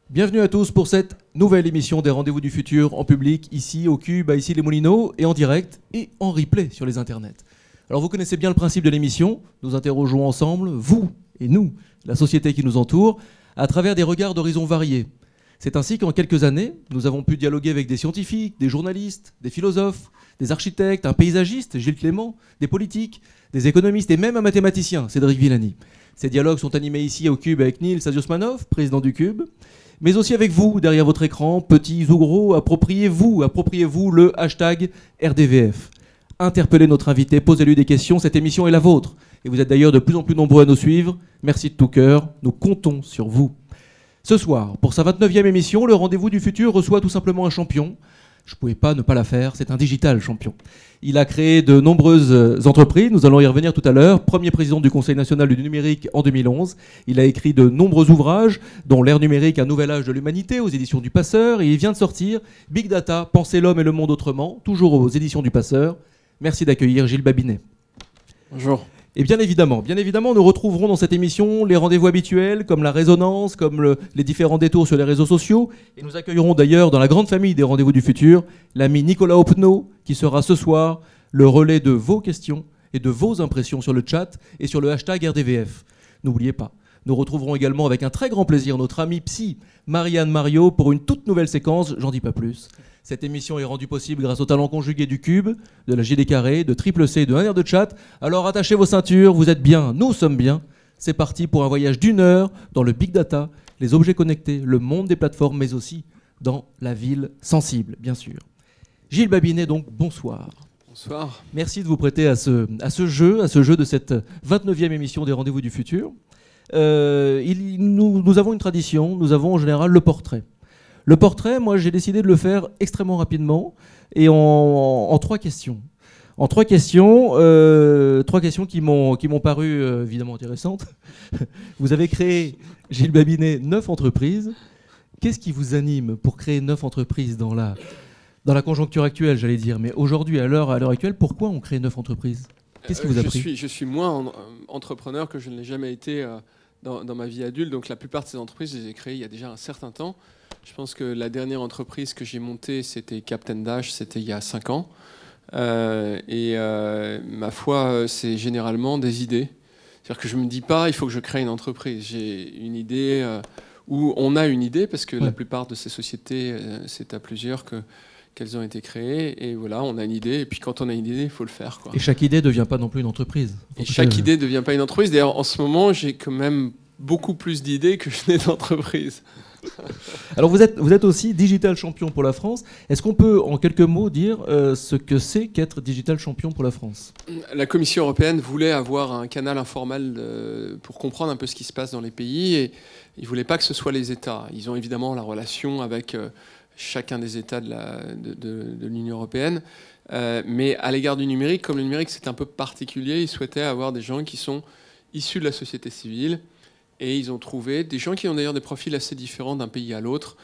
Bienvenue à tous pour cette nouvelle émission des Rendez-vous du Futur en public, ici au Cube, à Issy-les-Moulineaux, et en direct et en replay sur les internets. Alors vous connaissez bien le principe de l'émission, nous interrogeons ensemble, vous et nous, la société qui nous entoure, à travers des regards d'horizons variés. C'est ainsi qu'en quelques années, nous avons pu dialoguer avec des scientifiques, des journalistes, des philosophes, des architectes, un paysagiste, Gilles Clément, des politiques, des économistes et même un mathématicien, Cédric Villani. Ces dialogues sont animés ici au Cube avec Nils Aziosmanov, président du Cube, mais aussi avec vous, derrière votre écran, petits ou gros, appropriez-vous le hashtag RDVF. Interpellez notre invité, posez-lui des questions, cette émission est la vôtre. Et vous êtes d'ailleurs de plus en plus nombreux à nous suivre. Merci de tout cœur, nous comptons sur vous. Ce soir, pour sa 29e émission, le Rendez-vous du Futur reçoit tout simplement un champion. Je ne pouvais pas ne pas la faire, c'est un digital champion. Il a créé de nombreuses entreprises, nous allons y revenir tout à l'heure. Premier président du Conseil national du numérique en 2011. Il a écrit de nombreux ouvrages, dont L'ère numérique, un nouvel âge de l'humanité, aux éditions du Passeur. Et il vient de sortir Big Data, penser l'homme et le monde autrement, toujours aux éditions du Passeur. Merci d'accueillir Gilles Babinet. Bonjour. Et bien évidemment, nous retrouverons dans cette émission les rendez-vous habituels, comme la résonance, comme les différents détours sur les réseaux sociaux. Et nous accueillerons d'ailleurs dans la grande famille des rendez-vous du futur, l'ami Nicolas Oppenau, qui sera ce soir le relais de vos questions et de vos impressions sur le chat et sur le hashtag RDVF. N'oubliez pas, nous retrouverons également avec un très grand plaisir notre ami psy, Marianne Mario, pour une toute nouvelle séquence, j'en dis pas plus. Cette émission est rendue possible grâce au talent conjugué du Cube, de la JD Carré, de Triple C et de 1 heure de chat. Alors attachez vos ceintures, vous êtes bien, nous sommes bien. C'est parti pour un voyage d'1 heure dans le Big Data, les objets connectés, le monde des plateformes, mais aussi dans la ville sensible, bien sûr. Gilles Babinet, donc, bonsoir. Bonsoir. Merci de vous prêter à ce jeu de cette 29e émission des Rendez-vous du Futur. Nous avons une tradition, nous avons en général le portrait. Le portrait, moi, j'ai décidé de le faire extrêmement rapidement et en 3 questions. En 3 questions, 3 questions qui m'ont paru évidemment intéressantes. Vous avez créé, Gilles Babinet, 9 entreprises. Qu'est-ce qui vous anime pour créer 9 entreprises dans la conjoncture actuelle, j'allais dire? Mais aujourd'hui, à l'heure actuelle, pourquoi on crée 9 entreprises? Qu'est-ce qui vous a pris? Je suis moins entrepreneur que je ne l'ai jamais été dans ma vie adulte. Donc la plupart de ces entreprises, je les ai créées il y a déjà un certain temps. Je pense que la dernière entreprise que j'ai montée, c'était Captain Dash, c'était il y a 5 ans. Ma foi, c'est généralement des idées. C'est-à-dire que je ne me dis pas, il faut que je crée une entreprise. J'ai une idée, ou on a une idée, parce que la plupart de ces sociétés, c'est à plusieurs qu'elles ont été créées. Et voilà, on a une idée. Et puis quand on a une idée, il faut le faire, quoi. Et chaque idée ne devient pas non plus une entreprise. Et chaque idée ne devient pas une entreprise. D'ailleurs, en ce moment, j'ai quand même beaucoup plus d'idées que je n'ai d'entreprises. Alors vous êtes aussi digital champion pour la France. Est-ce qu'on peut en quelques mots dire ce que c'est qu'être digital champion pour la France? La Commission européenne voulait avoir un canal informel pour comprendre un peu ce qui se passe dans les pays et ils ne voulaient pas que ce soit les États. Ils ont évidemment la relation avec chacun des États de l'Union européenne. Mais à l'égard du numérique, comme le numérique c'est un peu particulier, ils souhaitaient avoir des gens qui sont issus de la société civile. Et ils ont trouvé des gens qui ont d'ailleurs des profils assez différents d'un pays à l'autre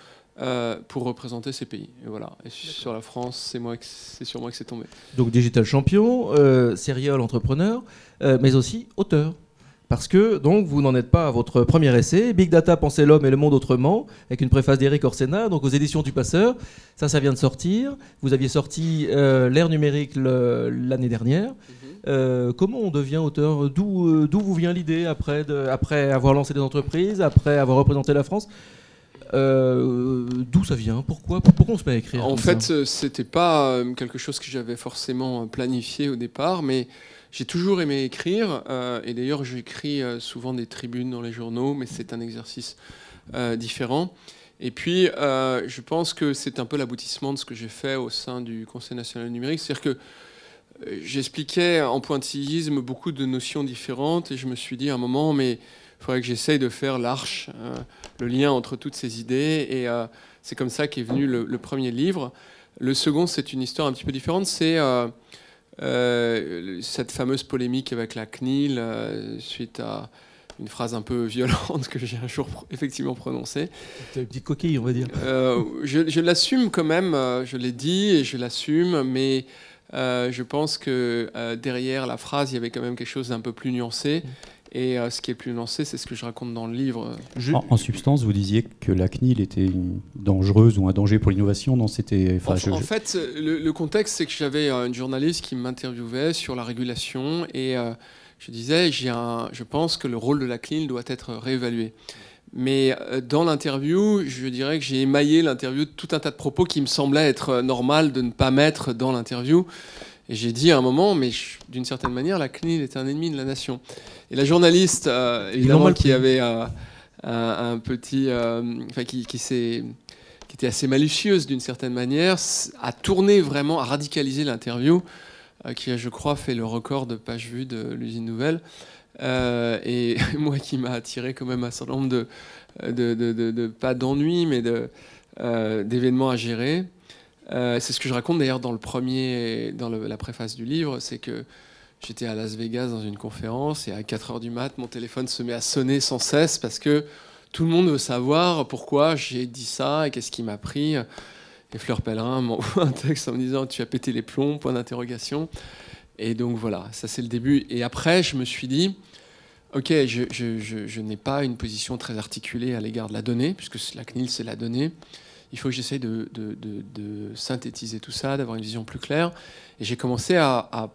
pour représenter ces pays. Et voilà. Et sur la France, c'est sur moi que c'est tombé. Donc digital champion, serial entrepreneur, mais aussi auteur. Parce que donc vous n'en êtes pas à votre premier essai, Big Data, penser l'homme et le monde autrement, avec une préface d'Éric Orsena, donc aux éditions du Passeur. Ça vient de sortir. Vous aviez sorti l'ère numérique l'année dernière. Comment on devient auteur? D'où vous vient l'idée après avoir lancé des entreprises, après avoir représenté la France? D'où ça vient? Pourquoi on se met à écrire? En fait, c'était pas quelque chose que j'avais forcément planifié au départ, mais j'ai toujours aimé écrire. Et d'ailleurs, j'écris souvent des tribunes dans les journaux, mais c'est un exercice différent. Et puis, je pense que c'est un peu l'aboutissement de ce que j'ai fait au sein du Conseil national du numérique. C'est-à-dire que j'expliquais en pointillisme beaucoup de notions différentes et je me suis dit à un moment, mais il faudrait que j'essaye de faire l'arche, le lien entre toutes ces idées. Et c'est comme ça qu'est venu le premier livre. Le second, c'est une histoire un petit peu différente. C'est cette fameuse polémique avec la CNIL suite à une phrase un peu violente que j'ai un jour effectivement prononcée. Une petite coquille, on va dire. Je l'assume quand même, je l'ai dit et je l'assume, mais je pense que derrière la phrase, il y avait quand même quelque chose d'un peu plus nuancé. Et ce qui est le plus nuancé, c'est ce que je raconte dans le livre. En substance, vous disiez que la CNIL était dangereuse ou un danger pour l'innovation. Non, c'était. En fait, le contexte, c'est que j'avais une journaliste qui m'interviewait sur la régulation et je disais, je pense que le rôle de la CNIL doit être réévalué. Mais dans l'interview, je dirais que j'ai émaillé l'interview de tout un tas de propos qui me semblaient être normal de ne pas mettre dans l'interview. Et j'ai dit à un moment, mais d'une certaine manière, la CNIL est un ennemi de la nation. Et la journaliste, évidemment, qui avait un petit... qui était assez malicieuse d'une certaine manière, a tourné vraiment, a radicalisé l'interview, qui a, je crois, fait le record de pages vues de l'usine Nouvelle. Et moi qui m'a attiré quand même un certain nombre pas d'ennuis, mais d'événements à gérer. C'est ce que je raconte d'ailleurs dans la préface du livre, c'est que j'étais à Las Vegas dans une conférence et à 4h du mat, mon téléphone se met à sonner sans cesse parce que tout le monde veut savoir pourquoi j'ai dit ça et qu'est-ce qui m'a pris. Et Fleur Pellerin m'envoie un texte en me disant « Tu as pété les plombs, point d'interrogation ». Et donc voilà, ça c'est le début. Et après, je me suis dit, ok, je n'ai pas une position très articulée à l'égard de la donnée, puisque la CNIL c'est la donnée. Il faut que j'essaye de synthétiser tout ça, d'avoir une vision plus claire. Et j'ai commencé à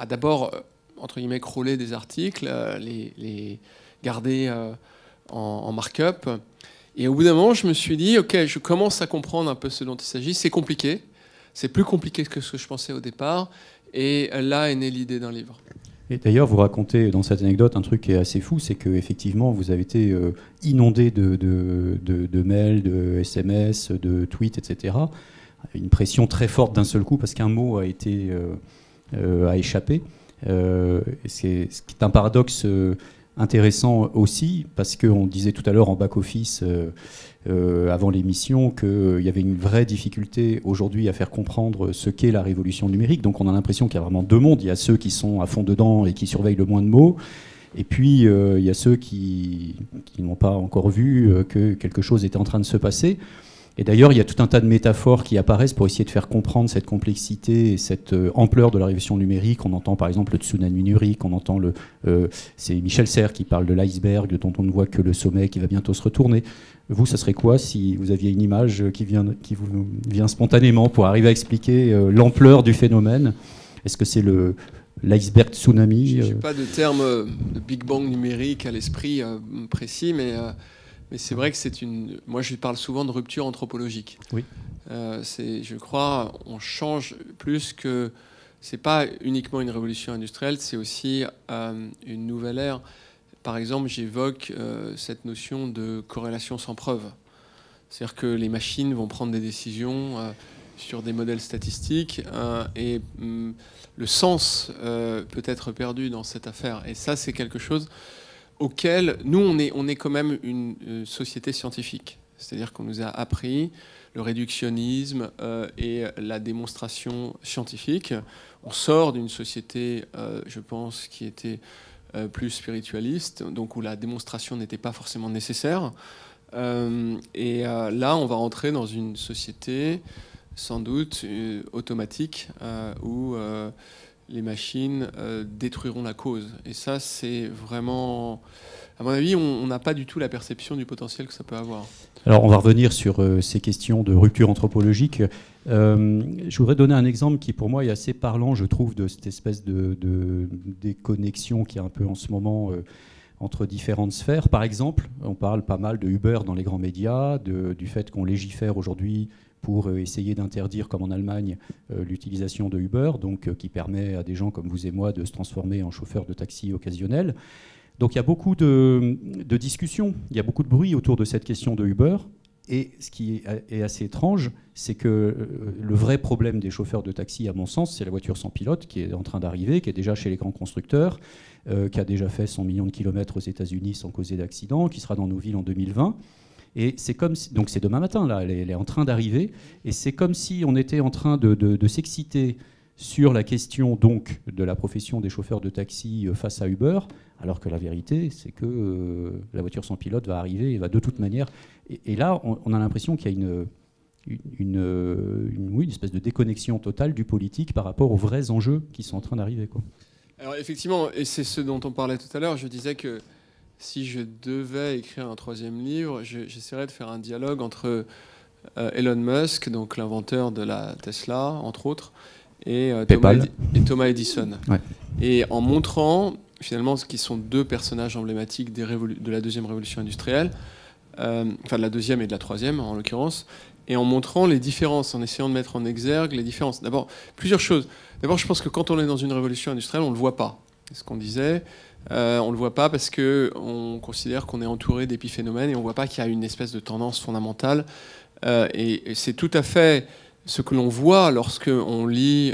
d'abord, entre guillemets, crawler des articles, les garder en markup. Et au bout d'un moment, je me suis dit, ok, je commence à comprendre un peu ce dont il s'agit. C'est compliqué. C'est plus compliqué que ce que je pensais au départ. Et là est née l'idée d'un livre. Et d'ailleurs, vous racontez dans cette anecdote un truc qui est assez fou, c'est qu'effectivement, vous avez été inondé de mails, de SMS, de tweets, etc. Une pression très forte d'un seul coup parce qu'un mot a échappé. Ce qui est un paradoxe intéressant aussi, parce qu'on disait tout à l'heure en back-office, avant l'émission, qu'il y avait une vraie difficulté aujourd'hui à faire comprendre ce qu'est la révolution numérique. Donc on a l'impression qu'il y a vraiment deux mondes. Il y a ceux qui sont à fond dedans et qui surveillent le moins de mots. Et puis il y a ceux qui n'ont pas encore vu que quelque chose était en train de se passer. Et d'ailleurs, il y a tout un tas de métaphores qui apparaissent pour essayer de faire comprendre cette complexité et cette ampleur de la révolution numérique. On entend par exemple le tsunami numérique, on entend c'est Michel Serres qui parle de l'iceberg dont on ne voit que le sommet qui va bientôt se retourner. Vous, ça serait quoi si vous aviez une image qui vous vient spontanément pour arriver à expliquer l'ampleur du phénomène? Est-ce que c'est l'iceberg tsunami? Je n'ai pas de terme de Big Bang numérique à l'esprit précis, mais c'est vrai que moi, je parle souvent de rupture anthropologique. Oui. Je crois, on change plus que... C'est pas uniquement une révolution industrielle, c'est aussi une nouvelle ère. Par exemple, j'évoque cette notion de corrélation sans preuve. C'est-à-dire que les machines vont prendre des décisions sur des modèles statistiques et le sens peut être perdu dans cette affaire. Et ça, c'est quelque chose auquel nous, on est quand même une société scientifique. C'est-à-dire qu'on nous a appris le réductionnisme et la démonstration scientifique. On sort d'une société, je pense, qui était plus spiritualiste, donc où la démonstration n'était pas forcément nécessaire. Là, on va rentrer dans une société sans doute automatique où les machines détruiront la cause. Et ça, c'est vraiment... À mon avis, on n'a pas du tout la perception du potentiel que ça peut avoir. Alors, on va revenir sur ces questions de rupture anthropologique. Je voudrais donner un exemple qui, pour moi, est assez parlant, je trouve, de cette espèce de déconnexion qui est un peu en ce moment entre différentes sphères. Par exemple, on parle pas mal de Uber dans les grands médias, du fait qu'on légifère aujourd'hui pour essayer d'interdire, comme en Allemagne, l'utilisation de Uber, donc qui permet à des gens comme vous et moi de se transformer en chauffeurs de taxi occasionnels. Donc il y a beaucoup de discussions, il y a beaucoup de bruit autour de cette question de Uber. Et ce qui est assez étrange, c'est que le vrai problème des chauffeurs de taxi, à mon sens, c'est la voiture sans pilote qui est en train d'arriver, qui est déjà chez les grands constructeurs, qui a déjà fait 100 millions de kilomètres aux États-Unis sans causer d'accident, qui sera dans nos villes en 2020. Et c'est comme si, donc c'est demain matin, là, elle est en train d'arriver. Et c'est comme si on était en train de s'exciter sur la question donc de la profession des chauffeurs de taxi face à Uber, alors que la vérité, c'est que la voiture sans pilote va arriver et va de toute manière... Et là, on a l'impression qu'il y a une espèce de déconnexion totale du politique par rapport aux vrais enjeux qui sont en train d'arriver, quoi. Alors effectivement, et c'est ce dont on parlait tout à l'heure, je disais que si je devais écrire un troisième livre, j'essaierais de faire un dialogue entre Elon Musk, donc l'inventeur de la Tesla, entre autres, et Thomas Edison. Ouais. Et en montrant finalement ce qui sont deux personnages emblématiques de la deuxième révolution industrielle, enfin de la deuxième et de la troisième en l'occurrence, et en montrant les différences, en essayant de mettre en exergue les différences. D'abord, plusieurs choses. D'abord, je pense que quand on est dans une révolution industrielle, on ne le voit pas. C'est ce qu'on disait. On ne le voit pas parce qu'on considère qu'on est entouré d'épiphénomènes et on ne voit pas qu'il y a une espèce de tendance fondamentale. Et c'est tout à fait ce que l'on voit lorsqu'on lit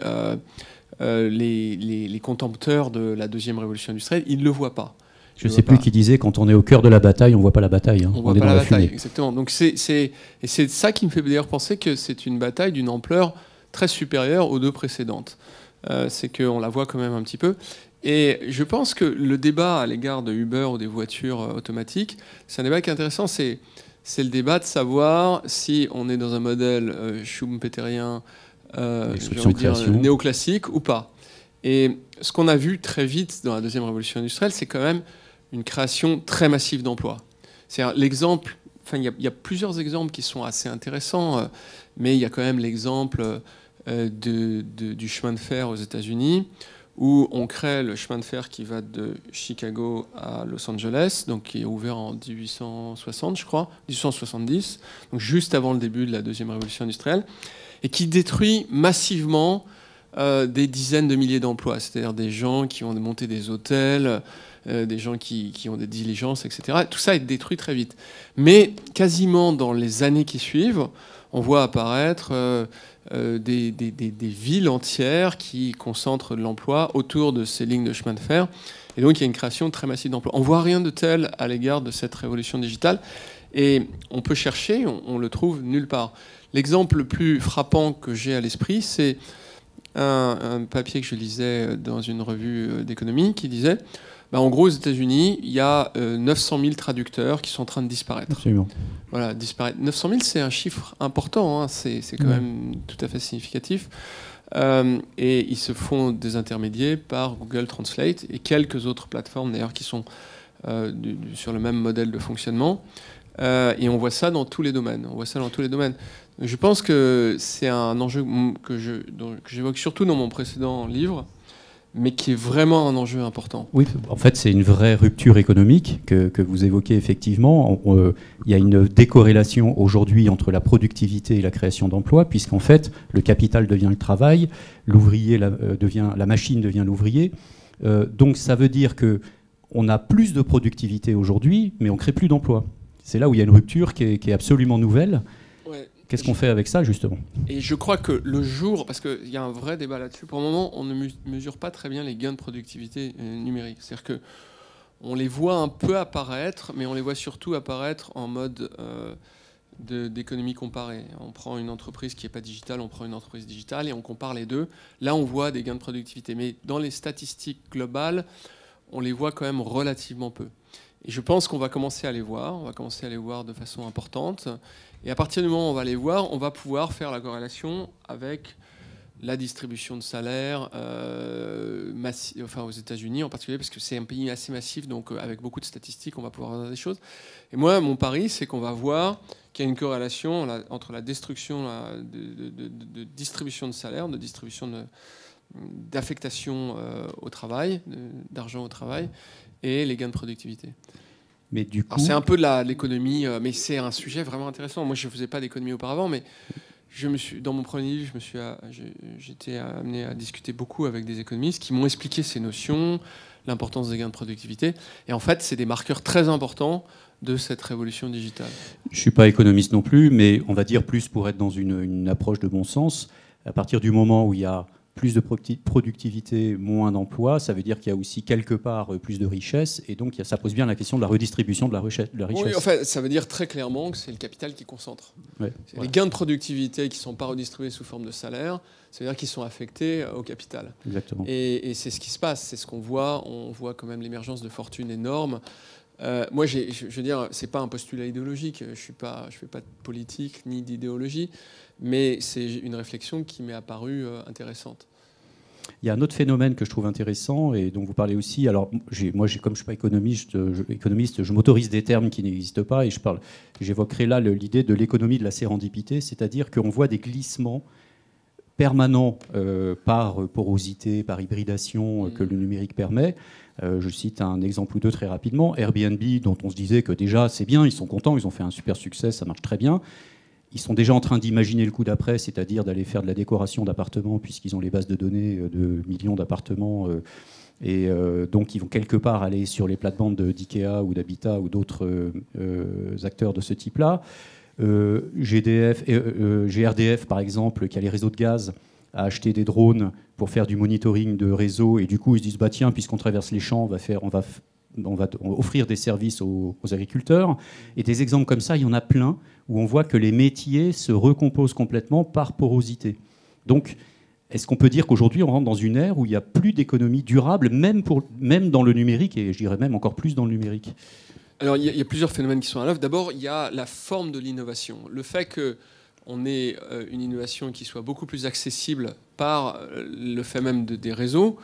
les contempteurs de la deuxième révolution industrielle. Ils ne le voient pas. Je ne sais plus qui disait, quand on est au cœur de la bataille, on ne voit pas la bataille. Hein. On voit pas la bataille, exactement. Donc c'est ça qui me fait d'ailleurs penser que c'est une bataille d'une ampleur très supérieure aux deux précédentes. C'est qu'on la voit quand même un petit peu. Et je pense que le débat à l'égard de Uber ou des voitures automatiques, c'est un débat qui est intéressant. C'est le débat de savoir si on est dans un modèle schumpeterien, néoclassique ou pas. Et ce qu'on a vu très vite dans la deuxième révolution industrielle, c'est quand même une création très massive d'emplois. C'est-à-dire l'exemple, enfin il y a plusieurs exemples qui sont assez intéressants, mais il y a quand même l'exemple du chemin de fer aux États-Unis, où on crée le chemin de fer qui va de Chicago à Los Angeles, donc qui est ouvert en 1860, je crois, 1870, donc juste avant le début de la deuxième révolution industrielle, et qui détruit massivement des dizaines de milliers d'emplois, c'est-à-dire des gens qui vont monter des hôtels, des gens qui ont des diligences, etc. Tout ça est détruit très vite. Mais quasiment dans les années qui suivent, on voit apparaître des villes entières qui concentrent de l'emploi autour de ces lignes de chemin de fer. Et donc il y a une création très massive d'emplois. On ne voit rien de tel à l'égard de cette révolution digitale. Et on peut chercher, on le trouve nulle part. L'exemple le plus frappant que j'ai à l'esprit, c'est un papier que je lisais dans une revue d'économie qui disait, en gros, aux États-Unis, il y a 900 000 traducteurs qui sont en train de disparaître. Absolument. Voilà, disparaître. 900 000, c'est un chiffre important, hein, c'est quand même tout à fait significatif. Et ils se font désintermédier par Google Translate et quelques autres plateformes d'ailleurs qui sont sur le même modèle de fonctionnement. Et on voit ça dans tous les domaines. Je pense que c'est un enjeu que j'évoque surtout dans mon précédent livre, mais qui est vraiment un enjeu important. Oui, en fait, c'est une vraie rupture économique que vous évoquez effectivement. Il y a une décorrélation aujourd'hui entre la productivité et la création d'emplois, puisqu'en fait, le capital devient le travail, la machine devient l'ouvrier. Donc ça veut dire qu'on a plus de productivité aujourd'hui, mais on ne crée plus d'emplois. C'est là où il y a une rupture qui est absolument nouvelle. Ouais. Qu'est-ce qu'on fait avec ça, justement ? Et je crois que le jour, parce qu'il y a un vrai débat là-dessus, pour le moment, on ne mesure pas très bien les gains de productivité numérique. C'est-à-dire qu'on les voit un peu apparaître, mais on les voit surtout apparaître en mode d'économie comparée. On prend une entreprise qui n'est pas digitale, on prend une entreprise digitale et on compare les deux. Là, on voit des gains de productivité. Mais dans les statistiques globales, on les voit quand même relativement peu. Et je pense qu'on va commencer à les voir. On va commencer à les voir de façon importante. Et à partir du moment où on va les voir, on va pouvoir faire la corrélation avec la distribution de salaires aux États-Unis en particulier, parce que c'est un pays assez massif, donc avec beaucoup de statistiques, on va pouvoir voir des choses. Et moi, mon pari, c'est qu'on va voir qu'il y a une corrélation entre la destruction de distribution de salaires, de distribution d'affectation au travail, d'argent au travail, et les gains de productivité. Mais du coup, c'est un peu de l'économie, mais c'est un sujet vraiment intéressant. Moi, je ne faisais pas d'économie auparavant, mais dans mon premier livre, j'étais amené à discuter beaucoup avec des économistes qui m'ont expliqué ces notions, l'importance des gains de productivité. Et en fait, c'est des marqueurs très importants de cette révolution digitale. Je ne suis pas économiste non plus, mais on va dire plus pour être dans une approche de bon sens. À partir du moment où il y a plus de productivité, moins d'emplois, ça veut dire qu'il y a aussi quelque part plus de richesse, et donc ça pose bien la question de la redistribution de la richesse. Oui, en fait, ça veut dire très clairement que c'est le capital qui concentre. Ouais, les gains de productivité qui ne sont pas redistribués sous forme de salaire, ça veut dire qu'ils sont affectés au capital. Exactement. Et c'est ce qui se passe, c'est ce qu'on voit. On voit quand même l'émergence de fortunes énormes. Moi, je veux dire, c'est pas un postulat idéologique. Je fais pas de politique ni d'idéologie, mais c'est une réflexion qui m'est apparue intéressante. Il y a un autre phénomène que je trouve intéressant et dont vous parlez aussi. Alors, comme je ne suis pas économiste, je m'autorise des termes qui n'existent pas et j'évoquerai là l'idée de l'économie de la sérendipité, c'est-à-dire qu'on voit des glissements permanents par porosité, par hybridation que le numérique permet. Je cite un exemple ou deux très rapidement. Airbnb, dont on se disait que déjà c'est bien, ils sont contents, ils ont fait un super succès, ça marche très bien. Ils sont déjà en train d'imaginer le coup d'après, c'est-à-dire d'aller faire de la décoration d'appartements, puisqu'ils ont les bases de données de millions d'appartements. Donc, ils vont quelque part aller sur les plates-bandes d'IKEA ou d'Habitat ou d'autres acteurs de ce type-là. GRDF, par exemple, qui a les réseaux de gaz, a acheté des drones pour faire du monitoring de réseau. Et du coup, ils se disent, bah, tiens, puisqu'on traverse les champs, on va offrir des services aux agriculteurs. Et des exemples comme ça, il y en a plein, où on voit que les métiers se recomposent complètement par porosité. Donc, est-ce qu'on peut dire qu'aujourd'hui, on rentre dans une ère où il n'y a plus d'économie durable, même dans le numérique, et je dirais même encore plus dans le numérique? Alors, il y a plusieurs phénomènes qui sont à l'œuvre. D'abord, il y a la forme de l'innovation. Le fait qu'on ait une innovation qui soit beaucoup plus accessible par le fait même des réseaux,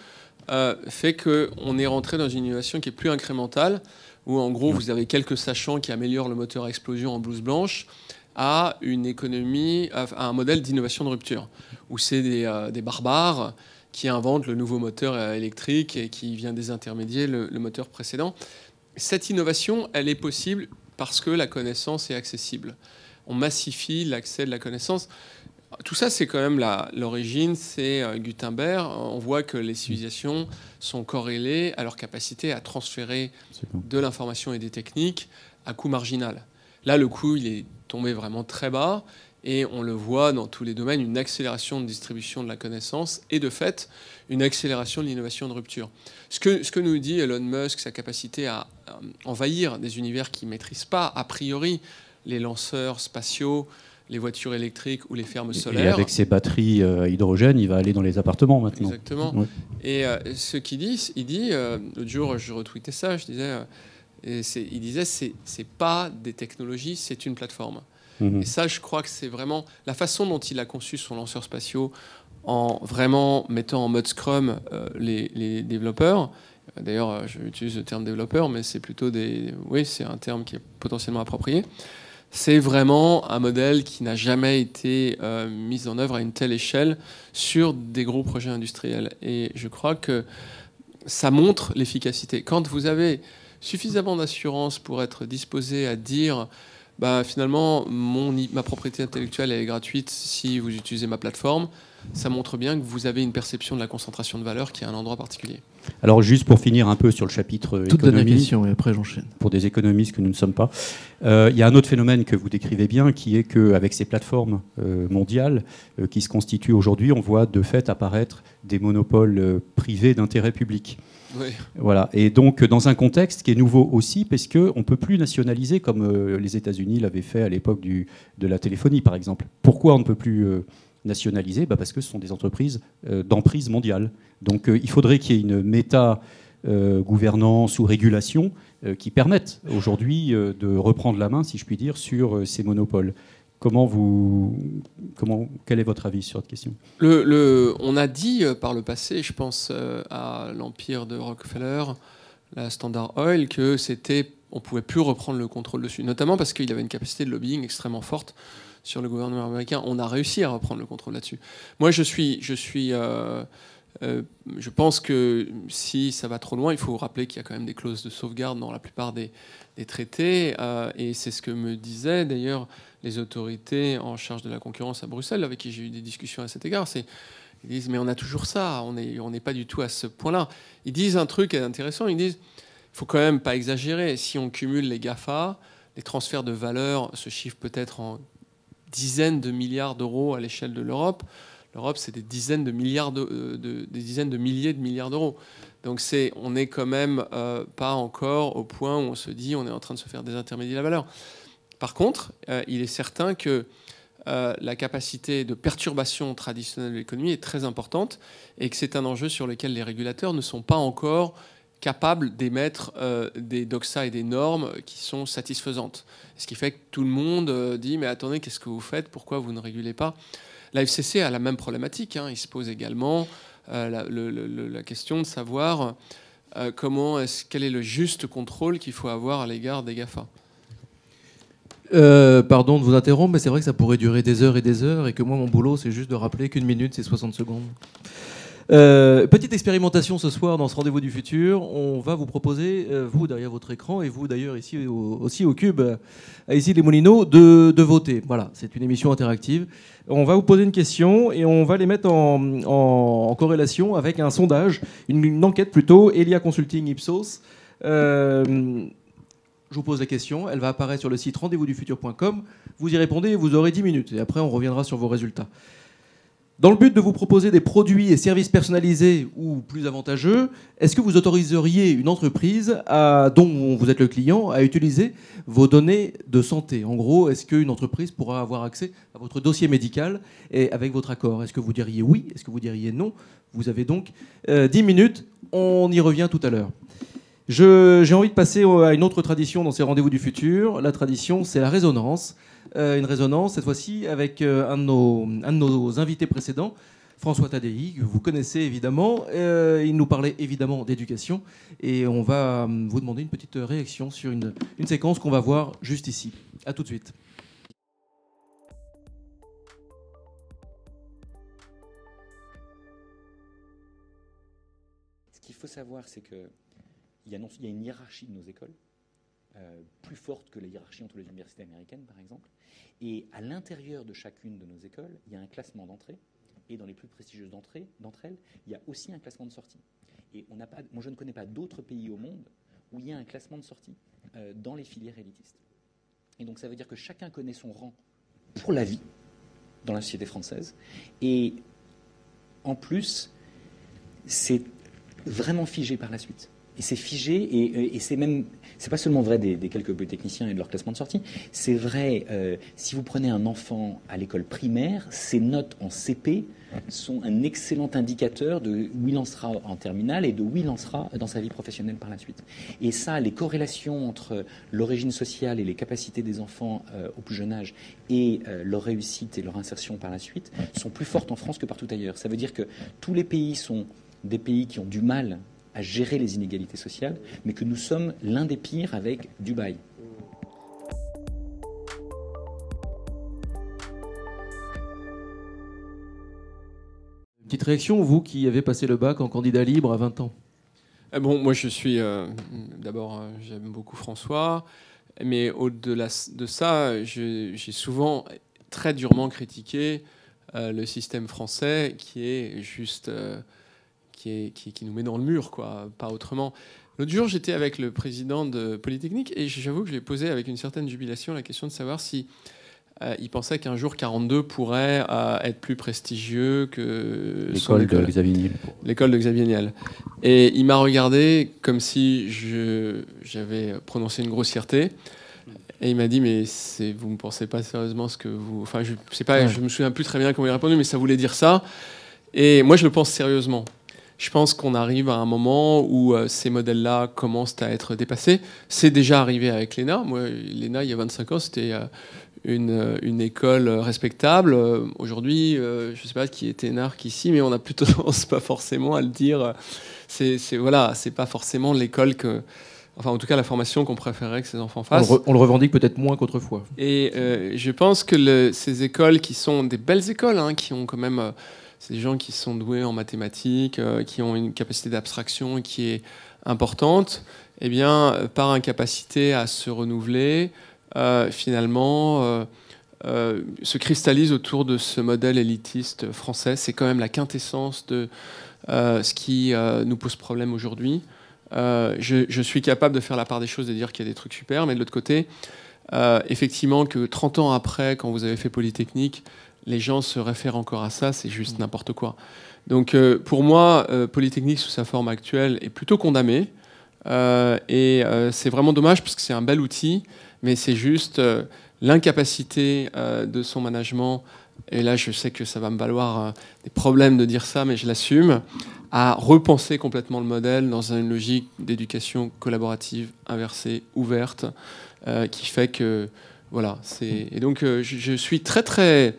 fait qu'on est rentré dans une innovation qui est plus incrémentale, où en gros vous avez quelques sachants qui améliorent le moteur à explosion en blouse blanche, à une économie, à un modèle d'innovation de rupture, où c'est des barbares qui inventent le nouveau moteur électrique et qui vient désintermédier le moteur précédent. Cette innovation, elle est possible parce que la connaissance est accessible. On massifie l'accès de la connaissance. Tout ça, c'est quand même l'origine, c'est Gutenberg. On voit que les civilisations sont corrélées à leur capacité à transférer de l'information et des techniques à coût marginal. Là, le coût, il est tombé vraiment très bas et on le voit dans tous les domaines, une accélération de distribution de la connaissance et de fait, une accélération de l'innovation de rupture. Ce que nous dit Elon Musk, sa capacité à envahir des univers qui ne maîtrisent pas, a priori, les lanceurs spatiaux, les voitures électriques ou les fermes solaires. Et avec ses batteries à hydrogène, il va aller dans les appartements maintenant. Exactement. Ouais. Et ce qu'il dit, l'autre jour, je retweetais ça, il disait, c'est pas des technologies, c'est une plateforme. Et ça, je crois que c'est vraiment la façon dont il a conçu son lanceur spatial, en vraiment mettant en mode Scrum les développeurs. D'ailleurs, j'utilise le terme développeur, mais c'est plutôt c'est un terme qui est potentiellement approprié. C'est vraiment un modèle qui n'a jamais été mis en œuvre à une telle échelle sur des gros projets industriels. Et je crois que ça montre l'efficacité. Quand vous avez suffisamment d'assurance pour être disposé à dire finalement, ma propriété intellectuelle elle est gratuite si vous utilisez ma plateforme, ça montre bien que vous avez une perception de la concentration de valeur qui est à un endroit particulier. Alors juste pour finir un peu sur le chapitre toute dernière question et après j'enchaîne. Pour des économistes que nous ne sommes pas, il y a un autre phénomène que vous décrivez bien, qui est qu'avec ces plateformes mondiales qui se constituent aujourd'hui, on voit de fait apparaître des monopoles privés d'intérêt public. Oui. Voilà. Et donc dans un contexte qui est nouveau aussi, parce qu'on ne peut plus nationaliser comme les États-Unis l'avaient fait à l'époque de la téléphonie, par exemple. Pourquoi on ne peut plus nationaliser? Parce que ce sont des entreprises d'emprise mondiale. Donc il faudrait qu'il y ait une méta-gouvernance ou régulation qui permette aujourd'hui de reprendre la main, si je puis dire, sur ces monopoles. Quel est votre avis sur cette question? On a dit par le passé, je pense à l'empire de Rockefeller, la Standard Oil, que on pouvait plus reprendre le contrôle dessus, notamment parce qu'il avait une capacité de lobbying extrêmement forte sur le gouvernement américain. On a réussi à reprendre le contrôle là-dessus. Moi, je pense que si ça va trop loin, il faut rappeler qu'il y a quand même des clauses de sauvegarde dans la plupart des traités, et c'est ce que me disaient d'ailleurs les autorités en charge de la concurrence à Bruxelles, avec qui j'ai eu des discussions à cet égard. Ils disent, mais on a toujours ça, on n'est pas du tout à ce point-là. Ils disent un truc intéressant, ils disent, il faut quand même pas exagérer. Si on cumule les GAFA, les transferts de valeur se chiffrent peut-être en dizaines de milliards d'euros à l'échelle de l'Europe. L'Europe, c'est des dizaines de milliers de milliards d'euros. Donc on n'est quand même pas encore au point où on se dit on est en train de se faire désintermédier la valeur. Par contre, il est certain que la capacité de perturbation traditionnelle de l'économie est très importante et que c'est un enjeu sur lequel les régulateurs ne sont pas encore capables d'émettre des doxa et des normes qui sont satisfaisantes. Ce qui fait que tout le monde dit « mais attendez, qu'est-ce que vous faites? Pourquoi vous ne régulez pas ?» La FCC a la même problématique. Il se pose également la question de savoir quel est le juste contrôle qu'il faut avoir à l'égard des GAFA. Pardon de vous interrompre, mais c'est vrai que ça pourrait durer des heures et que moi, mon boulot, c'est juste de rappeler qu'une minute, c'est 60 secondes. Petite expérimentation ce soir dans ce rendez-vous du futur. On va vous proposer, vous derrière votre écran et vous d'ailleurs ici aussi au Cube, à ici les Moulineaux, de voter. Voilà, c'est une émission interactive. On va vous poser une question et on va les mettre en corrélation avec un sondage, une enquête plutôt, Elia Consulting Ipsos. Je vous pose la question, elle va apparaître sur le site rendez-vous-du-futur.com. Vous y répondez et vous aurez 10 minutes. Et après, on reviendra sur vos résultats. Dans le but de vous proposer des produits et services personnalisés ou plus avantageux, est-ce que vous autoriseriez une entreprise dont vous êtes le client à utiliser vos données de santé? En gros, est-ce qu'une entreprise pourra avoir accès à votre dossier médical et avec votre accord? Est-ce que vous diriez oui? Est-ce que vous diriez non? Vous avez donc 10 minutes. On y revient tout à l'heure. J'ai envie de passer à une autre tradition dans ces rendez-vous du futur. La tradition, c'est la résonance. Une résonance, cette fois-ci, avec un de nos invités précédents, François Tadei, que vous connaissez évidemment. Il nous parlait évidemment d'éducation. Et on va vous demander une petite réaction sur une séquence qu'on va voir juste ici. A tout de suite. Ce qu'il faut savoir, c'est qu'il y a une hiérarchie de nos écoles, plus forte que la hiérarchie entre les universités américaines, par exemple. Et à l'intérieur de chacune de nos écoles, il y a un classement d'entrée. Et dans les plus prestigieuses d'entre elles, il y a aussi un classement de sortie. Et moi, je ne connais pas d'autres pays au monde où il y a un classement de sortie dans les filières élitistes. Et donc, ça veut dire que chacun connaît son rang pour la vie dans la société française. Et en plus, c'est vraiment figé par la suite. Et c'est figé, et c'est pas seulement vrai des quelques polytechniciens et de leur classement de sortie, c'est vrai, si vous prenez un enfant à l'école primaire, ses notes en CP sont un excellent indicateur de où il en sera en terminale et de où il en sera dans sa vie professionnelle par la suite. Et ça, les corrélations entre l'origine sociale et les capacités des enfants au plus jeune âge et leur réussite et leur insertion par la suite sont plus fortes en France que partout ailleurs. Ça veut dire que tous les pays sont des pays qui ont du mal à gérer les inégalités sociales, mais que nous sommes l'un des pires avec Dubaï. Petite réaction, vous qui avez passé le bac en candidat libre à 20 ans. Bon, moi je suis... D'abord, j'aime beaucoup François, mais au-delà de ça, j'ai souvent très durement critiqué le système français qui est juste... Qui nous met dans le mur, quoi, pas autrement. L'autre jour, j'étais avec le président de Polytechnique et j'avoue que je lui ai posé avec une certaine jubilation la question de savoir si il pensait qu'un jour 42 pourrait être plus prestigieux que l'école de Xavier Niel. L'école de Xavier Niel. Et il m'a regardé comme si j'avais prononcé une grossièreté. Et il m'a dit, mais vous ne pensez pas sérieusement ce que vous... Enfin, je sais pas, je me souviens plus très bien comment il a répondu, mais ça voulait dire ça. Et moi, je le pense sérieusement. Je pense qu'on arrive à un moment où ces modèles-là commencent à être dépassés. C'est déjà arrivé avec l'ENA. Moi, l'ENA, il y a 25 ans, c'était une école respectable. Aujourd'hui, je ne sais pas qui est énarque ici, mais on a plutôt tendance pas forcément à le dire. Voilà, c'est pas forcément l'école que... Enfin, en tout cas, la formation qu'on préférait que ces enfants fassent. On le revendique peut-être moins qu'autrefois. Et je pense que ces écoles qui sont des belles écoles, hein, qui ont quand même... C'est des gens qui sont doués en mathématiques, qui ont une capacité d'abstraction qui est importante. Eh bien, par incapacité à se renouveler, finalement, se cristallise autour de ce modèle élitiste français. C'est quand même la quintessence de ce qui nous pose problème aujourd'hui. Je suis capable de faire la part des choses et de dire qu'il y a des trucs super, mais de l'autre côté, effectivement, que 30 ans après, quand vous avez fait Polytechnique, les gens se réfèrent encore à ça, c'est juste n'importe quoi. Donc pour moi, Polytechnique sous sa forme actuelle est plutôt condamné. C'est vraiment dommage parce que c'est un bel outil, mais c'est juste l'incapacité de son management, et là je sais que ça va me valoir des problèmes de dire ça, mais je l'assume, à repenser complètement le modèle dans une logique d'éducation collaborative, inversée, ouverte, qui fait que... Voilà. Et donc je suis très très...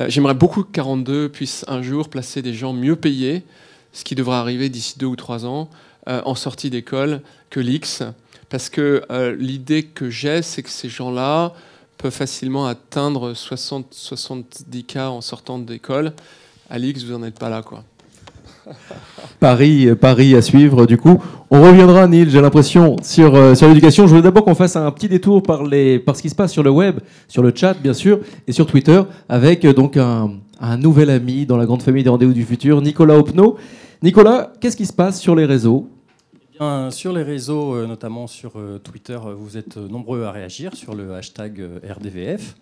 J'aimerais beaucoup que 42 puisse un jour placer des gens mieux payés, ce qui devra arriver d'ici 2 ou 3 ans, en sortie d'école, que l'X. Parce que l'idée que j'ai, c'est que ces gens-là peuvent facilement atteindre 70 cas en sortant d'école. À l'X, vous n'en êtes pas là, quoi. Paris à suivre, du coup. On reviendra, Neil, j'ai l'impression, sur l'éducation. Je voulais d'abord qu'on fasse un petit détour par ce qui se passe sur le web, sur le chat, bien sûr, et sur Twitter, avec donc un nouvel ami dans la grande famille des rendez-vous du futur, Nicolas Opno. Nicolas, qu'est-ce qui se passe sur les réseaux ? Sur les réseaux, notamment sur Twitter, vous êtes nombreux à réagir sur le hashtag RDVF,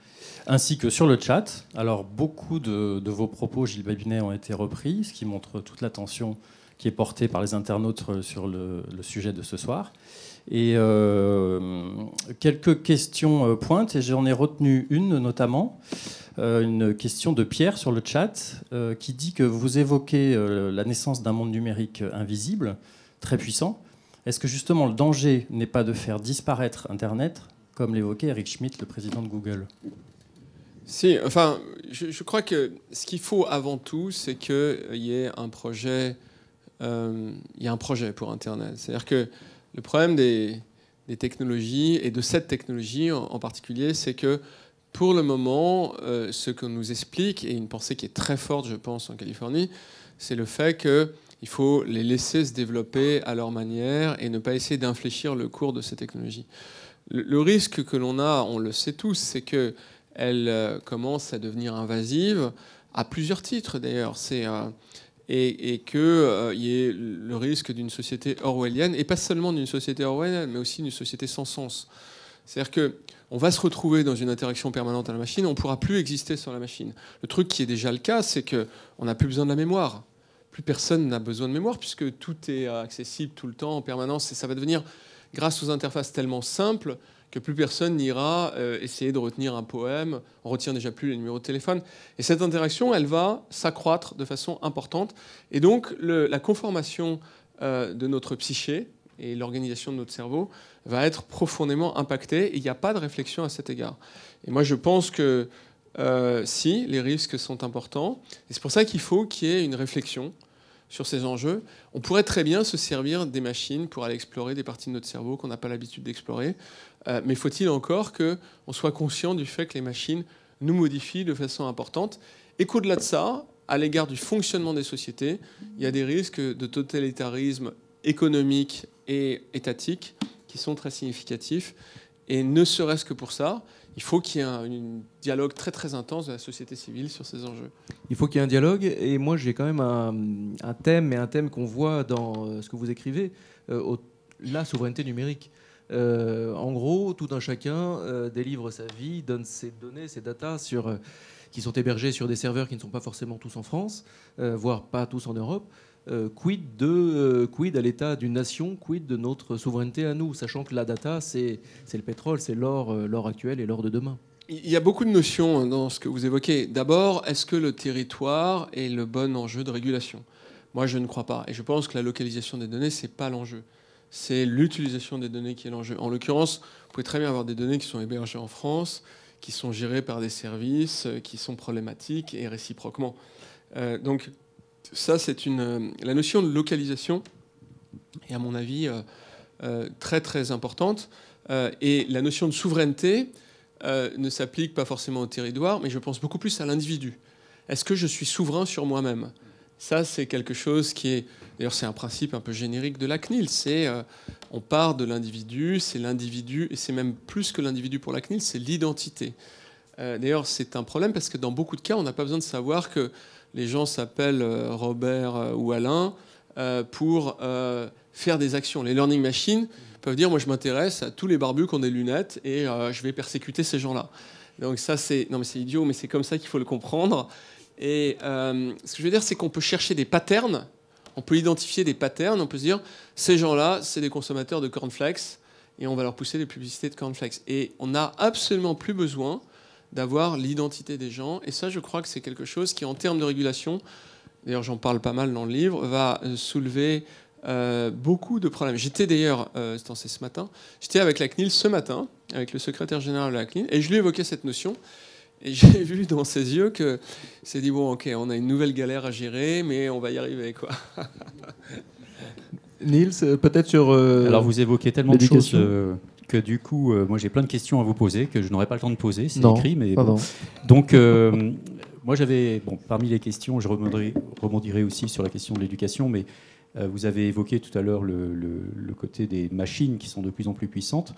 ainsi que sur le chat. Alors, beaucoup de vos propos, Gilles Babinet, ont été repris, ce qui montre toute l'attention qui est portée par les internautes sur le sujet de ce soir. Et quelques questions pointent, et j'en ai retenu une notamment, une question de Pierre sur le chat, qui dit que vous évoquez la naissance d'un monde numérique invisible, très puissant. Est-ce que justement le danger n'est pas de faire disparaître Internet, comme l'évoquait Eric Schmidt, le président de Google ? Si, enfin, je crois que ce qu'il faut avant tout, c'est qu'il y ait un projet, pour Internet. C'est-à-dire que le problème des technologies, et de cette technologie en particulier, c'est que pour le moment, ce qu'on nous explique, et une pensée qui est très forte, je pense, en Californie, c'est le fait qu'il faut les laisser se développer à leur manière et ne pas essayer d'infléchir le cours de ces technologies. Le risque que l'on a, on le sait tous, c'est qu'elles commencent à devenir invasives, à plusieurs titres d'ailleurs. Et qu'il y ait le risque d'une société orwellienne, et pas seulement d'une société orwellienne, mais aussi d'une société sans sens. C'est-à-dire qu'on va se retrouver dans une interaction permanente à la machine, on ne pourra plus exister sans la machine. Le truc qui est déjà le cas, c'est qu'on n'a plus besoin de la mémoire. Plus personne n'a besoin de mémoire, puisque tout est accessible tout le temps, en permanence, et ça va devenir, grâce aux interfaces tellement simples, que plus personne n'ira essayer de retenir un poème. On ne retient déjà plus les numéros de téléphone. Et cette interaction, elle va s'accroître de façon importante. Et donc, la conformation de notre psyché et l'organisation de notre cerveau va être profondément impactée. Et il n'y a pas de réflexion à cet égard. Et moi, je pense que si, les risques sont importants. Et c'est pour ça qu'il faut qu'il y ait une réflexion sur ces enjeux. On pourrait très bien se servir des machines pour aller explorer des parties de notre cerveau qu'on n'a pas l'habitude d'explorer. Mais faut-il encore qu'on soit conscient du fait que les machines nous modifient de façon importante et qu'au-delà de ça, à l'égard du fonctionnement des sociétés, il y a des risques de totalitarisme économique et étatique qui sont très significatifs. Et ne serait-ce que pour ça, il faut qu'il y ait un dialogue très très intense de la société civile sur ces enjeux. Il faut qu'il y ait un dialogue, et moi j'ai quand même un thème qu'on voit dans ce que vous écrivez, la souveraineté numérique. En gros, tout un chacun délivre sa vie, donne ses données, ses datas qui sont hébergés sur des serveurs qui ne sont pas forcément tous en France, voire pas tous en Europe. Quid à l'état d'une nation, quid de notre souveraineté à nous, sachant que la data, c'est le pétrole, c'est l'or actuel et l'or de demain. Il y a beaucoup de notions dans ce que vous évoquez. D'abord, est-ce que le territoire est le bon enjeu de régulation ? Moi, je ne crois pas. Et je pense que la localisation des données, ce n'est pas l'enjeu. C'est l'utilisation des données qui est l'enjeu. En l'occurrence, vous pouvez très bien avoir des données qui sont hébergées en France, qui sont gérées par des services, qui sont problématiques et réciproquement. Donc, ça, c'est la notion de localisation est, à mon avis, très, très importante. Et la notion de souveraineté ne s'applique pas forcément au territoire, mais je pense beaucoup plus à l'individu. Est-ce que je suis souverain sur moi-même ? Ça, c'est quelque chose qui est... D'ailleurs, c'est un principe un peu générique de la CNIL. On part de l'individu, c'est l'individu, et c'est même plus que l'individu pour la CNIL, c'est l'identité. D'ailleurs, c'est un problème parce que dans beaucoup de cas, on n'a pas besoin de savoir que les gens s'appellent Robert ou Alain pour faire des actions. Les learning machines peuvent dire, moi je m'intéresse à tous les barbus qui ont des lunettes et je vais persécuter ces gens-là. Donc ça, non mais c'est idiot, mais c'est comme ça qu'il faut le comprendre. Et ce que je veux dire, c'est qu'on peut chercher des patterns, on peut identifier des patterns, on peut se dire, ces gens-là, c'est des consommateurs de cornflakes et on va leur pousser des publicités de cornflakes. Et on n'a absolument plus besoin d'avoir l'identité des gens. Et ça, je crois que c'est quelque chose qui, en termes de régulation, d'ailleurs j'en parle pas mal dans le livre, va soulever beaucoup de problèmes. J'étais d'ailleurs, c'est ce matin, j'étais avec la CNIL ce matin, avec le secrétaire général de la CNIL, et je lui évoquais cette notion. Et j'ai vu dans ses yeux que s'est dit bon, ok, on a une nouvelle galère à gérer, mais on va y arriver, quoi. Niels, peut-être sur. Alors vous évoquez tellement de choses l'éducation. que du coup, moi j'ai plein de questions à vous poser que je n'aurai pas le temps de poser. C'est Non, écrit, mais pardon. bon. Donc moi j'avais, bon, parmi les questions, je rebondirai aussi sur la question de l'éducation, mais vous avez évoqué tout à l'heure le côté des machines qui sont de plus en plus puissantes.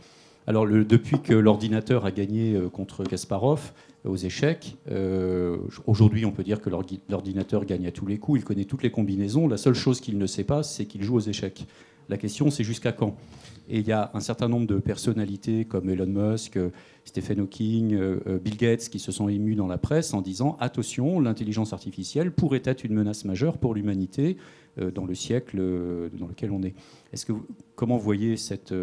Alors depuis que l'ordinateur a gagné contre Kasparov aux échecs, aujourd'hui on peut dire que l'ordinateur gagne à tous les coups, il connaît toutes les combinaisons, la seule chose qu'il ne sait pas c'est qu'il joue aux échecs. La question c'est jusqu'à quand? Et il y a un certain nombre de personnalités comme Elon Musk, Stephen Hawking, Bill Gates qui se sont émus dans la presse en disant attention, l'intelligence artificielle pourrait être une menace majeure pour l'humanité dans le siècle dans lequel on est. Comment vous voyez cette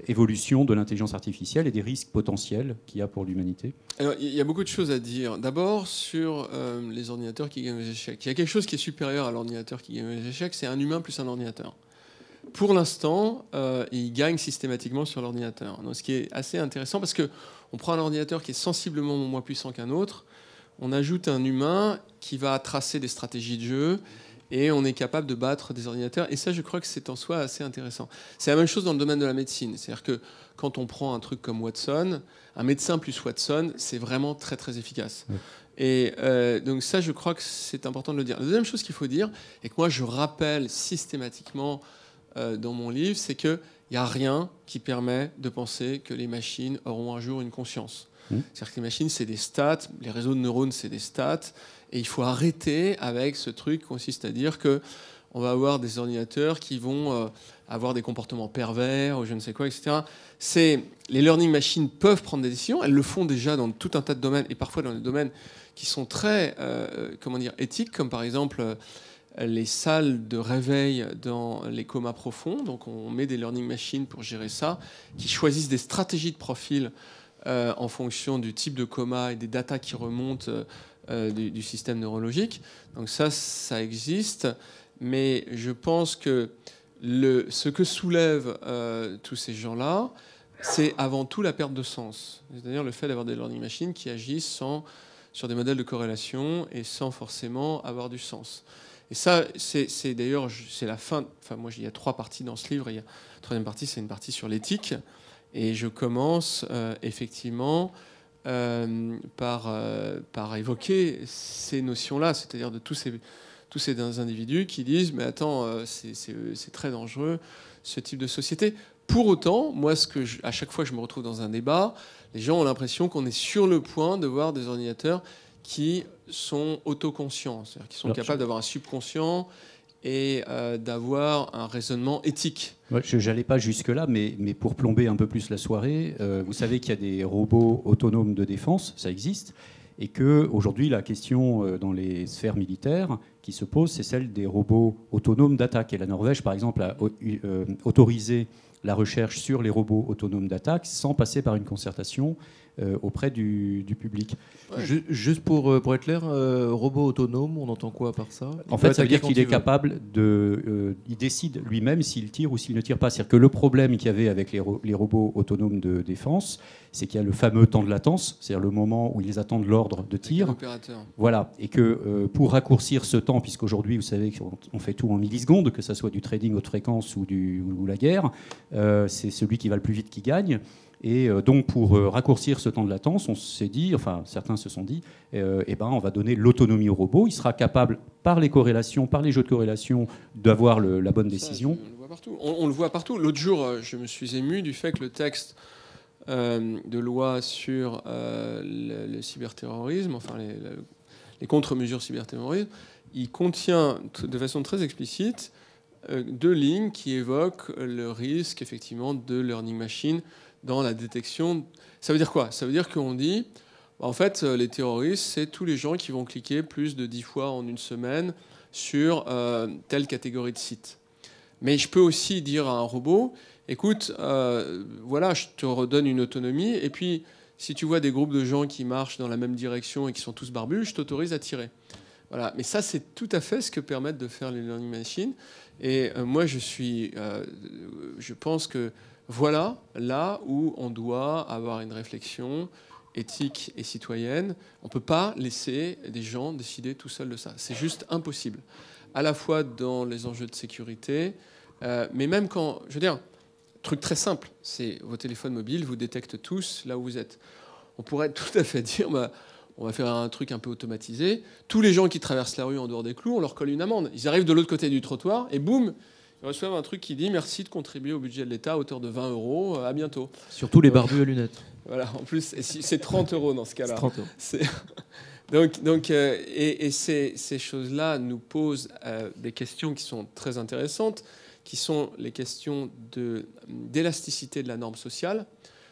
évolution de l'intelligence artificielle et des risques potentiels qu'il y a pour l'humanité? Alors, il y a beaucoup de choses à dire. D'abord, sur les ordinateurs qui gagnent aux échecs. Il y a quelque chose qui est supérieur à l'ordinateur qui gagne aux échecs, c'est un humain plus un ordinateur. Pour l'instant, il gagne systématiquement sur l'ordinateur. Donc, ce qui est assez intéressant, parce qu'on prend un ordinateur qui est sensiblement moins puissant qu'un autre, on ajoute un humain qui va tracer des stratégies de jeu, et on est capable de battre des ordinateurs. Et ça, je crois que c'est en soi assez intéressant. C'est la même chose dans le domaine de la médecine. C'est-à-dire que quand on prend un truc comme Watson, un médecin plus Watson, c'est vraiment très, très efficace. Oui. Et donc ça, je crois que c'est important de le dire. La deuxième chose qu'il faut dire, et que moi, je rappelle systématiquement dans mon livre, c'est qu'il n'y a rien qui permet de penser que les machines auront un jour une conscience. C'est-à-dire que les machines, c'est des stats, les réseaux de neurones, c'est des stats, et il faut arrêter avec ce truc qui consiste à dire qu'on va avoir des ordinateurs qui vont avoir des comportements pervers ou je ne sais quoi, etc. Les learning machines peuvent prendre des décisions, elles le font déjà dans tout un tas de domaines, et parfois dans des domaines qui sont très éthiques, comme par exemple les salles de réveil dans les comas profonds. Donc on met des learning machines pour gérer ça, qui choisissent des stratégies de profil en fonction du type de coma et des datas qui remontent du système neurologique. Donc ça existe, mais je pense que ce que soulèvent tous ces gens-là, c'est avant tout la perte de sens. C'est-à-dire le fait d'avoir des learning machines qui agissent sur des modèles de corrélation et sans forcément avoir du sens. Et ça, c'est d'ailleurs, c'est la fin. Enfin, moi, il y a 3 parties dans ce livre. La troisième partie, c'est une partie sur l'éthique. Et je commence effectivement par évoquer ces notions-là, c'est-à-dire de tous ces individus qui disent « mais attends, c'est très dangereux, ce type de société ». Pour autant, moi, à chaque fois que je me retrouve dans un débat, les gens ont l'impression qu'on est sur le point de voir des ordinateurs qui sont autoconscients, c'est-à-dire qui sont capables d'avoir un subconscient et d'avoir un raisonnement éthique. Ouais, je n'allais pas jusque-là, mais pour plomber un peu plus la soirée, vous savez qu'il y a des robots autonomes de défense, ça existe, et qu'aujourd'hui, la question dans les sphères militaires qui se pose, c'est celle des robots autonomes d'attaque. Et la Norvège, par exemple, a autorisé la recherche sur les robots autonomes d'attaque sans passer par une concertation auprès du public. Ouais. Juste pour être clair, robot autonome, on entend quoi par ça? En fait, ça veut dire qu'il est capable il décide lui-même s'il tire ou s'il ne tire pas. C'est-à-dire que le problème qu'il y avait avec les robots autonomes de défense, c'est qu'il y a le fameux temps de latence, c'est-à-dire le moment où ils attendent l'ordre de tir. Voilà. Et que pour raccourcir ce temps, puisqu'aujourd'hui, vous savez qu'on fait tout en millisecondes, que ce soit du trading haute fréquence ou la guerre, c'est celui qui va le plus vite qui gagne. Et donc, pour raccourcir ce temps de latence, on s'est dit, enfin, certains se sont dit, on va donner l'autonomie au robot. Il sera capable, par les corrélations, par les jeux de corrélation, d'avoir la bonne décision. On le voit partout. On le voit partout. L'autre jour, je me suis ému du fait que le texte de loi sur le cyberterrorisme, enfin les contre-mesures cyberterrorisme, il contient de façon très explicite 2 lignes qui évoquent le risque, effectivement, de learning machine dans la détection. Ça veut dire quoi? Ça veut dire qu'on dit, en fait, les terroristes, c'est tous les gens qui vont cliquer plus de 10 fois en une semaine sur telle catégorie de site. Mais je peux aussi dire à un robot, écoute, voilà, je te redonne une autonomie, et puis si tu vois des groupes de gens qui marchent dans la même direction et qui sont tous barbus, je t'autorise à tirer. Voilà. Mais ça, c'est tout à fait ce que permettent de faire les learning machines. Et moi, je pense que voilà là où on doit avoir une réflexion éthique et citoyenne, on ne peut pas laisser des gens décider tout seuls de ça. C'est juste impossible. À la fois dans les enjeux de sécurité, mais même quand... Je veux dire, truc très simple, c'est vos téléphones mobiles vous détectent tous là où vous êtes. On pourrait tout à fait dire, on va faire un truc un peu automatisé. Tous les gens qui traversent la rue en dehors des clous, on leur colle une amende. Ils arrivent de l'autre côté du trottoir et boum, ils reçoivent un truc qui dit merci de contribuer au budget de l'État à hauteur de 20 €, à bientôt. Surtout les barbus à lunettes. Voilà, en plus, c'est 30 € dans ce cas-là. C'est 30 Donc, ces choses-là nous posent des questions qui sont très intéressantes, qui sont les questions d'élasticité de la norme sociale.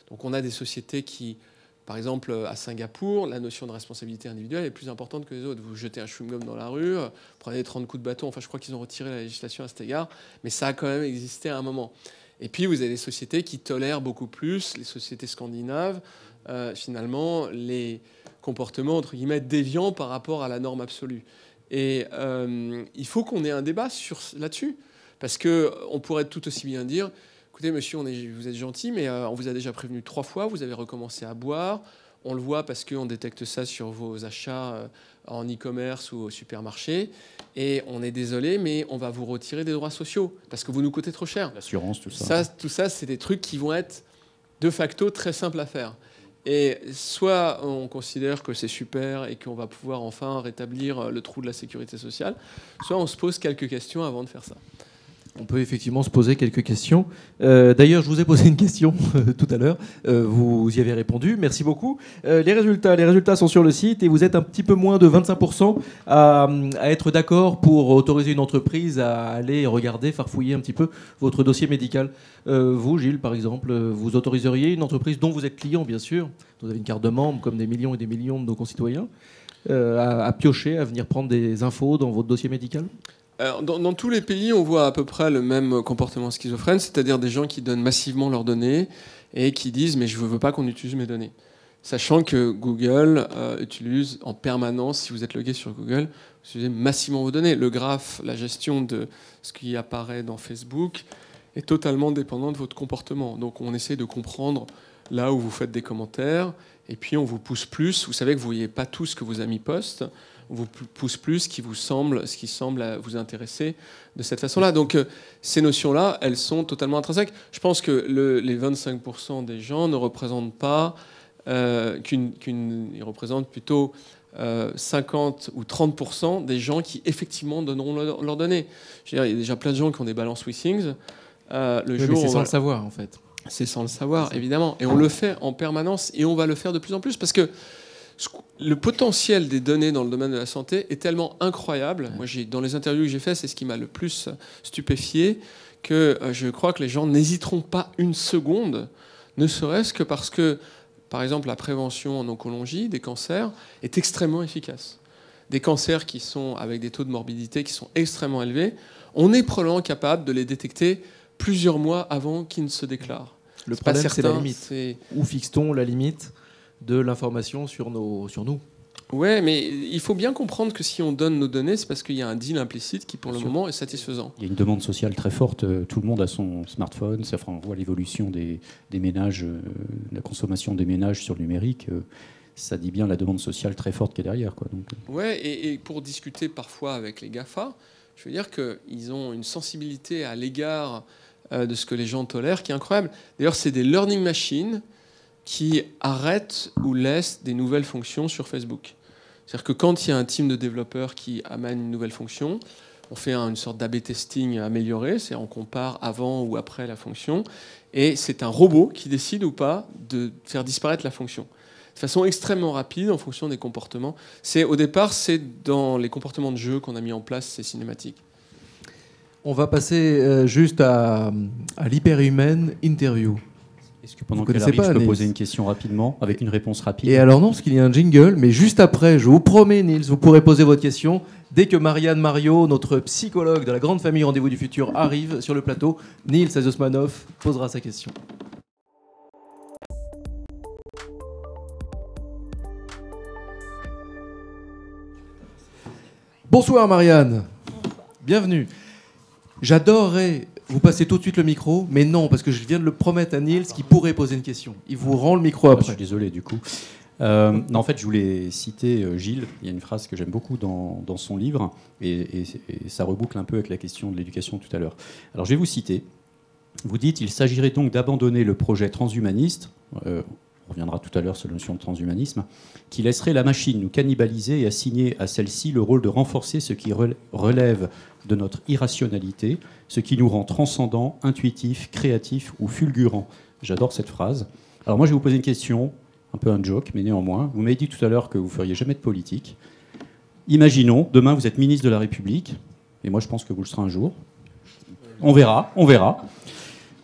Donc on a des sociétés qui, par exemple à Singapour, la notion de responsabilité individuelle est plus importante que les autres. Vous jetez un chewing-gum dans la rue, prenez 30 coups de bâton, enfin je crois qu'ils ont retiré la législation à cet égard, mais ça a quand même existé à un moment. Et puis vous avez des sociétés qui tolèrent beaucoup plus, les sociétés scandinaves, finalement, les comportements entre guillemets déviants par rapport à la norme absolue. Et il faut qu'on ait un débat là-dessus. Parce qu'on pourrait tout aussi bien dire, écoutez monsieur, vous êtes gentil, mais on vous a déjà prévenu 3 fois, vous avez recommencé à boire, on le voit parce qu'on détecte ça sur vos achats en e-commerce ou au supermarché, et on est désolé, mais on va vous retirer des droits sociaux, parce que vous nous coûtez trop cher. L'assurance, tout ça. Tout ça, c'est des trucs qui vont être de facto très simples à faire. Et soit on considère que c'est super et qu'on va pouvoir enfin rétablir le trou de la sécurité sociale, soit on se pose quelques questions avant de faire ça. On peut effectivement se poser quelques questions. D'ailleurs, je vous ai posé une question tout à l'heure. Vous y avez répondu. Merci beaucoup. Les résultats sont sur le site et vous êtes un petit peu moins de 25% à être d'accord pour autoriser une entreprise à aller regarder, farfouiller un petit peu votre dossier médical. Vous, Gilles, par exemple, vous autoriseriez une entreprise dont vous êtes client, bien sûr, vous avez une carte de membre comme des millions et des millions de nos concitoyens, à piocher, à venir prendre des infos dans votre dossier médical ? Dans tous les pays, on voit à peu près le même comportement schizophrène, c'est-à-dire des gens qui donnent massivement leurs données et qui disent « mais je ne veux pas qu'on utilise mes données ». Sachant que Google utilise en permanence, si vous êtes logué sur Google, vous utilisez massivement vos données. Le graphe, la gestion de ce qui apparaît dans Facebook est totalement dépendant de votre comportement. Donc on essaie de comprendre là où vous faites des commentaires et puis on vous pousse plus. Vous savez que vous ne voyez pas tout ce que vos amis postent. On vous pousse plus ce qui semble vous intéresser de cette façon-là. Donc ces notions-là, elles sont totalement intrinsèques. Je pense que les 25% des gens ne représentent pas, ils représentent plutôt 50 ou 30% des gens qui effectivement donneront leurs données. Je veux dire, il y a déjà plein de gens qui ont des balances WeThings. Mais c'est sans le savoir, en fait. C'est sans le savoir, évidemment. Et on le fait en permanence et on va le faire de plus en plus parce que le potentiel des données dans le domaine de la santé est tellement incroyable. Moi, dans les interviews que j'ai faites, c'est ce qui m'a le plus stupéfié, que je crois que les gens n'hésiteront pas une seconde, ne serait-ce que parce que, par exemple, la prévention en oncologie des cancers est extrêmement efficace. Des cancers qui sont avec des taux de morbidité qui sont extrêmement élevés, on est probablement capable de les détecter plusieurs mois avant qu'ils ne se déclarent. Le problème, c'est la limite. Où fixe-t-on la limite de l'information sur nous? Ouais, mais il faut bien comprendre que si on donne nos données, c'est parce qu'il y a un deal implicite qui, pour le moment, est satisfaisant. Il y a une demande sociale très forte. Tout le monde a son smartphone. On voit l'évolution des ménages, la consommation des ménages sur le numérique. Ça dit bien la demande sociale très forte qui est derrière, quoi. Donc, ouais, et pour discuter parfois avec les GAFA, je veux dire qu'ils ont une sensibilité à l'égard de ce que les gens tolèrent qui est incroyable. D'ailleurs, c'est des learning machines qui arrêtent ou laissent des nouvelles fonctions sur Facebook. C'est-à-dire que quand il y a un team de développeurs qui amène une nouvelle fonction, on fait une sorte d'A/B testing amélioré, c'est-à-dire on compare avant ou après la fonction, et c'est un robot qui décide ou pas de faire disparaître la fonction. De façon extrêmement rapide en fonction des comportements. Au départ, c'est dans les comportements de jeu qu'on a mis en place ces cinématiques. On va passer juste à l'hyperhumaine interview. Est-ce que pendant qu'elle arrive, je peux poser une question rapidement, avec une réponse rapide? Et alors non, parce qu'il y a un jingle, mais juste après, je vous promets, Niels, vous pourrez poser votre question dès que Marianne Mario, notre psychologue de la grande famille Rendez-vous du Futur, arrive sur le plateau. Niels Azosmanov posera sa question. Bonsoir Marianne, bienvenue. J'adorerais vous passer tout de suite le micro, mais non, parce que je viens de le promettre à Niels qui pourrait poser une question. Il vous rend le micro après. Je suis désolé du coup. Non, en fait, je voulais citer Gilles. Il y a une phrase que j'aime beaucoup dans son livre, et ça reboucle un peu avec la question de l'éducation tout à l'heure. Alors, je vais vous citer. Vous dites « Il s'agirait donc d'abandonner le projet transhumaniste », on reviendra tout à l'heure sur la notion de transhumanisme, qui laisserait la machine nous cannibaliser et assigner à celle-ci le rôle de renforcer ce qui relève de notre irrationalité, ce qui nous rend transcendants, intuitifs, créatifs ou fulgurants. J'adore cette phrase. Alors moi, je vais vous poser une question, un peu un joke, mais néanmoins. Vous m'avez dit tout à l'heure que vous ne feriez jamais de politique. Imaginons, demain, vous êtes ministre de la République, et moi, je pense que vous le serez un jour. On verra, on verra.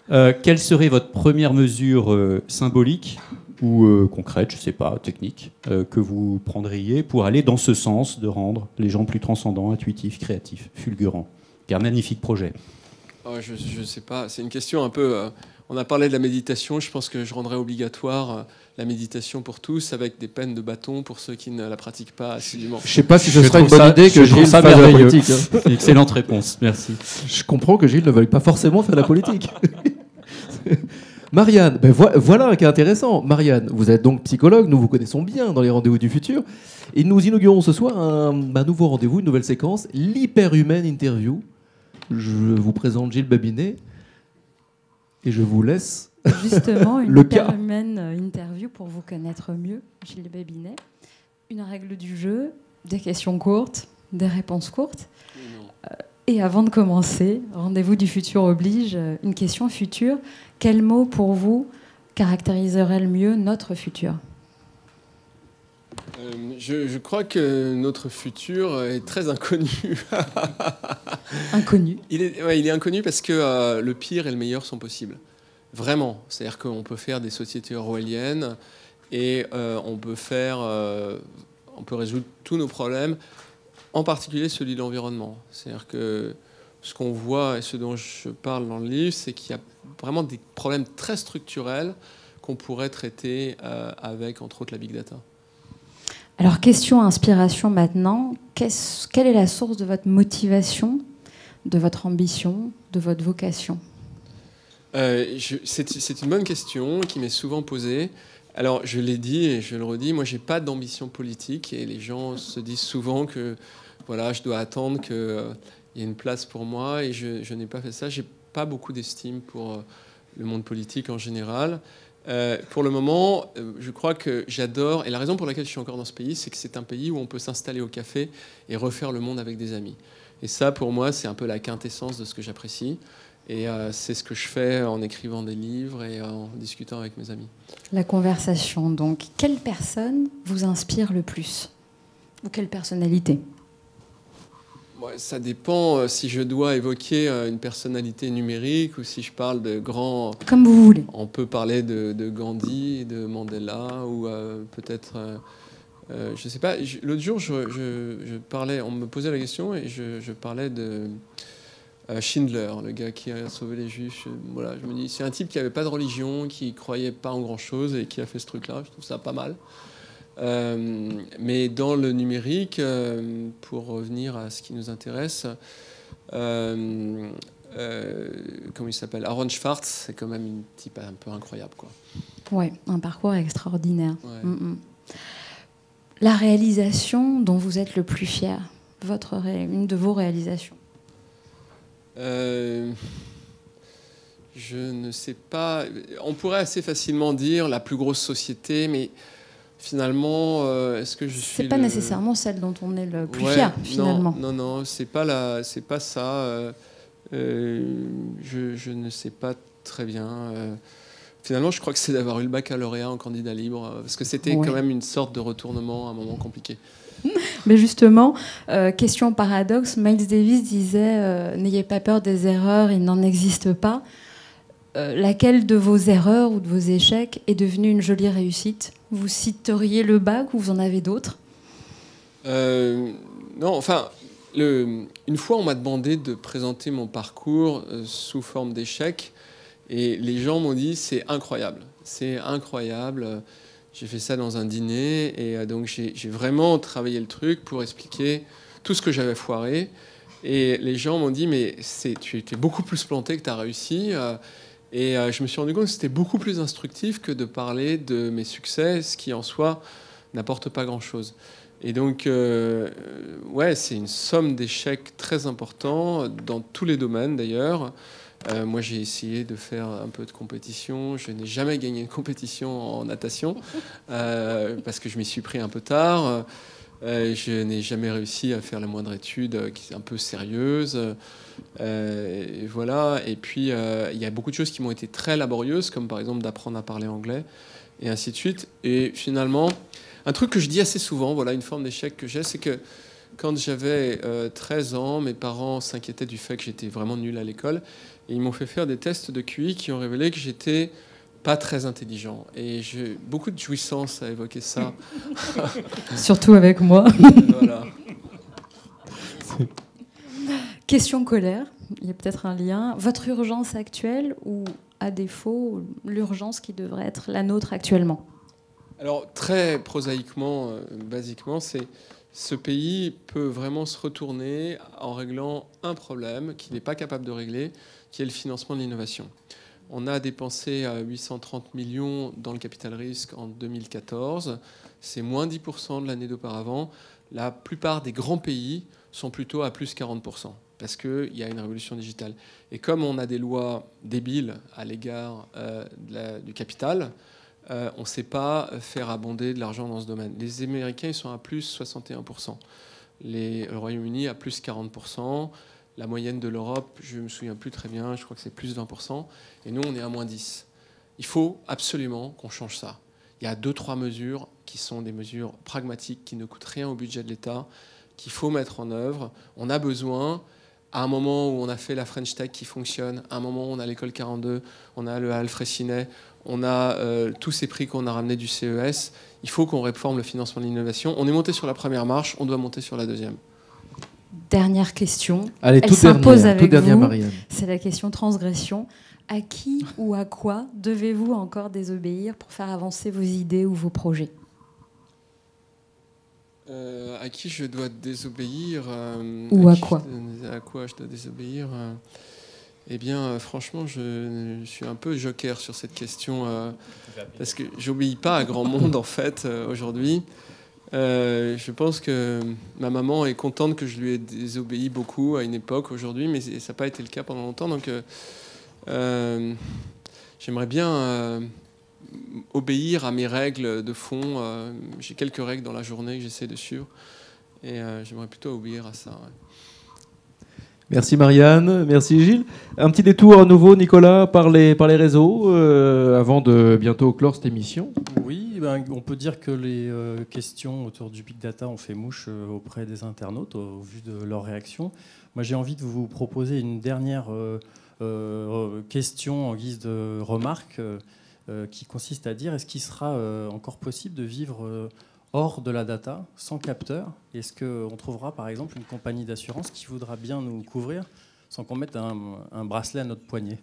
Quelle serait votre première mesure symbolique ou concrète, je ne sais pas, technique, que vous prendriez pour aller dans ce sens de rendre les gens plus transcendants, intuitifs, créatifs, fulgurants? C'est un magnifique projet. Je ne sais pas, c'est une question un peu... on a parlé de la méditation, je pense que je rendrais obligatoire la méditation pour tous, avec des peines de bâton pour ceux qui ne la pratiquent pas assidûment. Je ne sais pas si ce sera une bonne idée que Gilles fasse de la politique. Hein. Excellente réponse, merci. Je comprends que Gilles ne veuille pas forcément faire de la politique. Marianne, ben voilà un cas intéressant. Marianne, vous êtes donc psychologue, nous vous connaissons bien dans les rendez-vous du futur. Et nous inaugurons ce soir un nouveau rendez-vous, une nouvelle séquence, l'hyperhumaine interview. Je vous présente Gilles Babinet et je vous laisse justement une le cas. hyperhumaine interview pour vous connaître mieux, Gilles Babinet. Une règle du jeu, des questions courtes, des réponses courtes. Et avant de commencer, rendez-vous du futur oblige, une question future. Quel mot pour vous caractériserait le mieux notre futur ? Je crois que notre futur est très inconnu. Inconnu. Il est inconnu parce que le pire et le meilleur sont possibles. Vraiment. C'est-à-dire qu'on peut faire des sociétés orwelliennes et on peut résoudre tous nos problèmes, en particulier celui de l'environnement. C'est-à-dire que ce qu'on voit et ce dont je parle dans le livre, c'est qu'il y a vraiment des problèmes très structurels qu'on pourrait traiter avec, entre autres, la big data. Alors, question inspiration maintenant. Quelle est la source de votre motivation, de votre ambition, de votre vocation ? C'est une bonne question qui m'est souvent posée. Alors, je l'ai dit et je le redis, moi, je n'ai pas d'ambition politique et les gens se disent souvent que voilà, je dois attendre qu'il y ait une place pour moi et je n'ai pas fait ça. Je n'ai pas beaucoup d'estime pour le monde politique en général. Pour le moment, je crois que j'adore, et la raison pour laquelle je suis encore dans ce pays, c'est que c'est un pays où on peut s'installer au café et refaire le monde avec des amis. Et ça, pour moi, c'est un peu la quintessence de ce que j'apprécie. Et c'est ce que je fais en écrivant des livres et en discutant avec mes amis. La conversation, donc. Quelle personne vous inspire le plus ? Ou quelle personnalité ? Ça dépend si je dois évoquer une personnalité numérique ou si je parle de grands... Comme vous voulez. On peut parler de Gandhi, de Mandela ou peut-être... je ne sais pas. L'autre jour, je parlais... On me posait la question et je parlais de Schindler, le gars qui a sauvé les Juifs. Voilà, je me dis, c'est un type qui n'avait pas de religion, qui ne croyait pas en grand-chose et qui a fait ce truc-là. Je trouve ça pas mal. Mais dans le numérique, pour revenir à ce qui nous intéresse, comment il s'appelle, Aaron Swartz, c'est quand même une type un peu incroyable, quoi. Ouais, un parcours extraordinaire. Ouais. La réalisation dont vous êtes le plus fier, une de vos réalisations. Je ne sais pas. On pourrait assez facilement dire la plus grosse société, mais finalement, est-ce que je suis... C'est pas nécessairement celle dont on est le plus fier, finalement. Non, c'est pas ça. Je ne sais pas très bien. Finalement, je crois que c'est d'avoir eu le baccalauréat en candidat libre, parce que c'était quand même une sorte de retournement à un moment compliqué. Mais justement, question paradoxe, Miles Davis disait n'ayez pas peur des erreurs, il n'en existe pas. Laquelle de vos erreurs ou de vos échecs est devenue une jolie réussite ? Vous citeriez le bac ou vous en avez d'autres ? Non, enfin, une fois on m'a demandé de présenter mon parcours sous forme d'échec et les gens m'ont dit c'est incroyable. J'ai fait ça dans un dîner et donc j'ai vraiment travaillé le truc pour expliquer tout ce que j'avais foiré. Et les gens m'ont dit mais tu t'es beaucoup plus planté que tu as réussi. Et je me suis rendu compte que c'était beaucoup plus instructif que de parler de mes succès, ce qui en soi n'apporte pas grand-chose. Et donc, ouais, c'est une somme d'échecs très important dans tous les domaines d'ailleurs. Moi, j'ai essayé de faire un peu de compétition. Je n'ai jamais gagné une compétition en natation parce que je m'y suis pris un peu tard. Je n'ai jamais réussi à faire la moindre étude qui est un peu sérieuse. Et voilà. Et puis, il y a beaucoup de choses qui m'ont été très laborieuses, comme par exemple d'apprendre à parler anglais, et ainsi de suite. Et finalement, un truc que je dis assez souvent, voilà, une forme d'échec que j'ai, c'est que quand j'avais 13 ans, mes parents s'inquiétaient du fait que j'étais vraiment nul à l'école. Et ils m'ont fait faire des tests de QI qui ont révélé que j'étais pas très intelligent. Et j'ai beaucoup de jouissance à évoquer ça. Surtout avec moi. Voilà. Question colère, il y a peut-être un lien. Votre urgence actuelle ou, à défaut, l'urgence qui devrait être la nôtre actuellement? Alors, très prosaïquement, basiquement, c'est ce pays peut vraiment se retourner en réglant un problème qu'il n'est pas capable de régler, qui est le financement de l'innovation. On a dépensé 830 millions dans le capital risque en 2014. C'est moins 10% de l'année d'auparavant. La plupart des grands pays sont plutôt à plus 40%, parce qu'il y a une révolution digitale. Et comme on a des lois débiles à l'égard du capital, on ne sait pas faire abonder de l'argent dans ce domaine. Les Américains, ils sont à plus 61%. Le Royaume-Uni à plus 40%. La moyenne de l'Europe, je ne me souviens plus très bien, je crois que c'est plus 20%. Et nous, on est à moins 10%. Il faut absolument qu'on change ça. Il y a 2-3 mesures qui sont des mesures pragmatiques, qui ne coûtent rien au budget de l'État, qu'il faut mettre en œuvre. On a besoin, à un moment où on a fait la French Tech qui fonctionne, à un moment où on a l'école 42, on a le Alfred Sinet, on a tous ces prix qu'on a ramenés du CES. Il faut qu'on réforme le financement de l'innovation. On est monté sur la première marche, on doit monter sur la deuxième. Dernière question. Allez, Elle toute s'impose dernière, avec toute dernière, vous. Marianne. C'est la question transgression. À qui ou à quoi devez-vous encore désobéir pour faire avancer vos idées ou vos projets? À qui je dois désobéir Ou à quoi? À quoi je dois désobéir Eh bien, franchement, je suis un peu joker sur cette question parce que j'obéis pas à grand monde en fait aujourd'hui. Je pense que ma maman est contente que je lui ai désobéi beaucoup à une époque aujourd'hui, mais ça n'a pas été le cas pendant longtemps. Donc, j'aimerais bien obéir à mes règles de fond. J'ai quelques règles dans la journée que j'essaie de suivre, et j'aimerais plutôt obéir à ça. Ouais. Merci Marianne, merci Gilles. Un petit détour à nouveau, Nicolas, par les réseaux, avant de bientôt clore cette émission. Oui, on peut dire que les questions autour du big data ont fait mouche auprès des internautes au vu de leurs réactions. Moi, j'ai envie de vous proposer une dernière question en guise de remarque qui consiste à dire, est-ce qu'il sera encore possible de vivre hors de la data, sans capteur? Est-ce qu'on trouvera par exemple une compagnie d'assurance qui voudra bien nous couvrir sans qu'on mette un bracelet à notre poignet?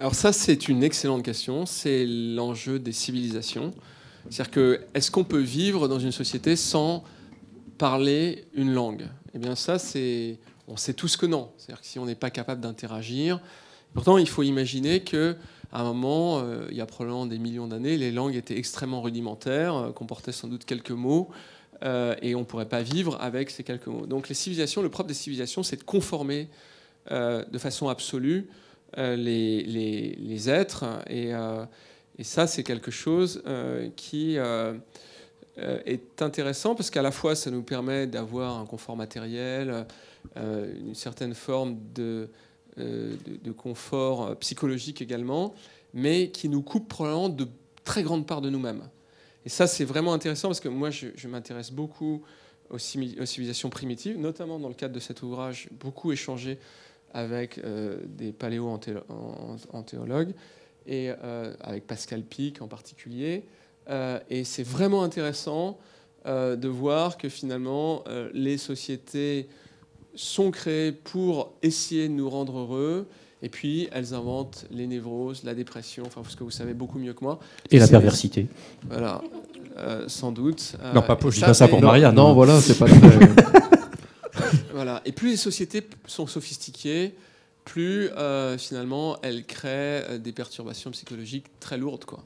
Alors ça, c'est une excellente question. C'est l'enjeu des civilisations. C'est-à-dire que, est-ce qu'on peut vivre dans une société sans parler une langue? Eh bien ça, on sait tous que non. C'est-à-dire que si on n'est pas capable d'interagir... Pourtant, il faut imaginer qu'à un moment, il y a probablement des millions d'années, les langues étaient extrêmement rudimentaires, comportaient sans doute quelques mots, et on ne pourrait pas vivre avec ces quelques mots. Donc les civilisations, le propre des civilisations, c'est de conformer de façon absolue les êtres, et ça, c'est quelque chose qui est intéressant, parce qu'à la fois, ça nous permet d'avoir un confort matériel, une certaine forme de confort psychologique également, mais qui nous coupe probablement de très grandes parts de nous-mêmes. Et ça, c'est vraiment intéressant, parce que moi, je m'intéresse beaucoup aux civilisations primitives, notamment dans le cadre de cet ouvrage, beaucoup échangé avec des paléo-anthologues, et avec Pascal Pic en particulier. Et c'est vraiment intéressant de voir que finalement, les sociétés sont créées pour essayer de nous rendre heureux, et puis elles inventent les névroses, la dépression, enfin ce que vous savez beaucoup mieux que moi. Et la perversité. Voilà, sans doute. Non, pas pour, je dis pas ça pour Marianne. Non, voilà, c'est pas très... Voilà. Et plus les sociétés sont sophistiquées, plus finalement elle crée des perturbations psychologiques très lourdes, quoi.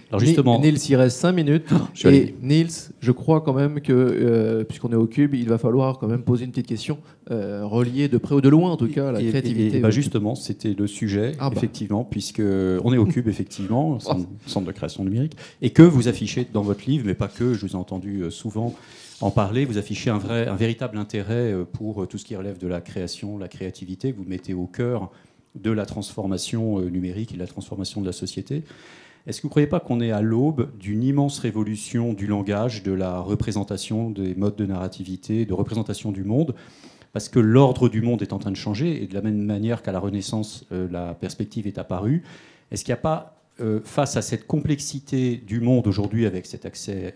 Alors justement, Niels, il reste 5 minutes. je vais Et Niels, je crois quand même que, puisqu'on est au Cube, il va falloir quand même poser une petite question reliée de près ou de loin, en tout cas, à la créativité. Bah justement, c'était le sujet, effectivement, puisque on est au Cube, effectivement, centre de création numérique, et que vous affichez dans votre livre, mais pas que, je vous ai entendu souvent en parler, vous affichez un véritable intérêt pour tout ce qui relève de la création, la créativité, que vous mettez au cœur de la transformation numérique et de la transformation de la société. Est-ce que vous ne croyez pas qu'on est à l'aube d'une immense révolution du langage, de la représentation des modes de narrativité, de représentation du monde, parce que l'ordre du monde est en train de changer, et de la même manière qu'à la Renaissance, la perspective est apparue. Est-ce qu'il n'y a pas, face à cette complexité du monde aujourd'hui, avec cet accès,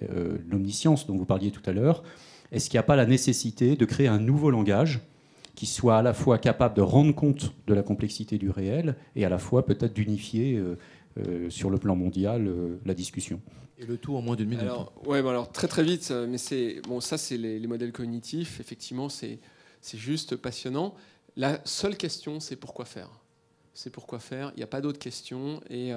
l'omniscience dont vous parliez tout à l'heure, est-ce qu'il n'y a pas la nécessité de créer un nouveau langage qui soit à la fois capable de rendre compte de la complexité du réel, et à la fois peut-être d'unifier sur le plan mondial la discussion. Et le tout en moins d'une minute. Alors, ouais, bon, alors très très vite, mais ça c'est les modèles cognitifs. Effectivement, c'est juste passionnant. La seule question, c'est pourquoi faire. C'est pourquoi faire. Il n'y a pas d'autre question. Et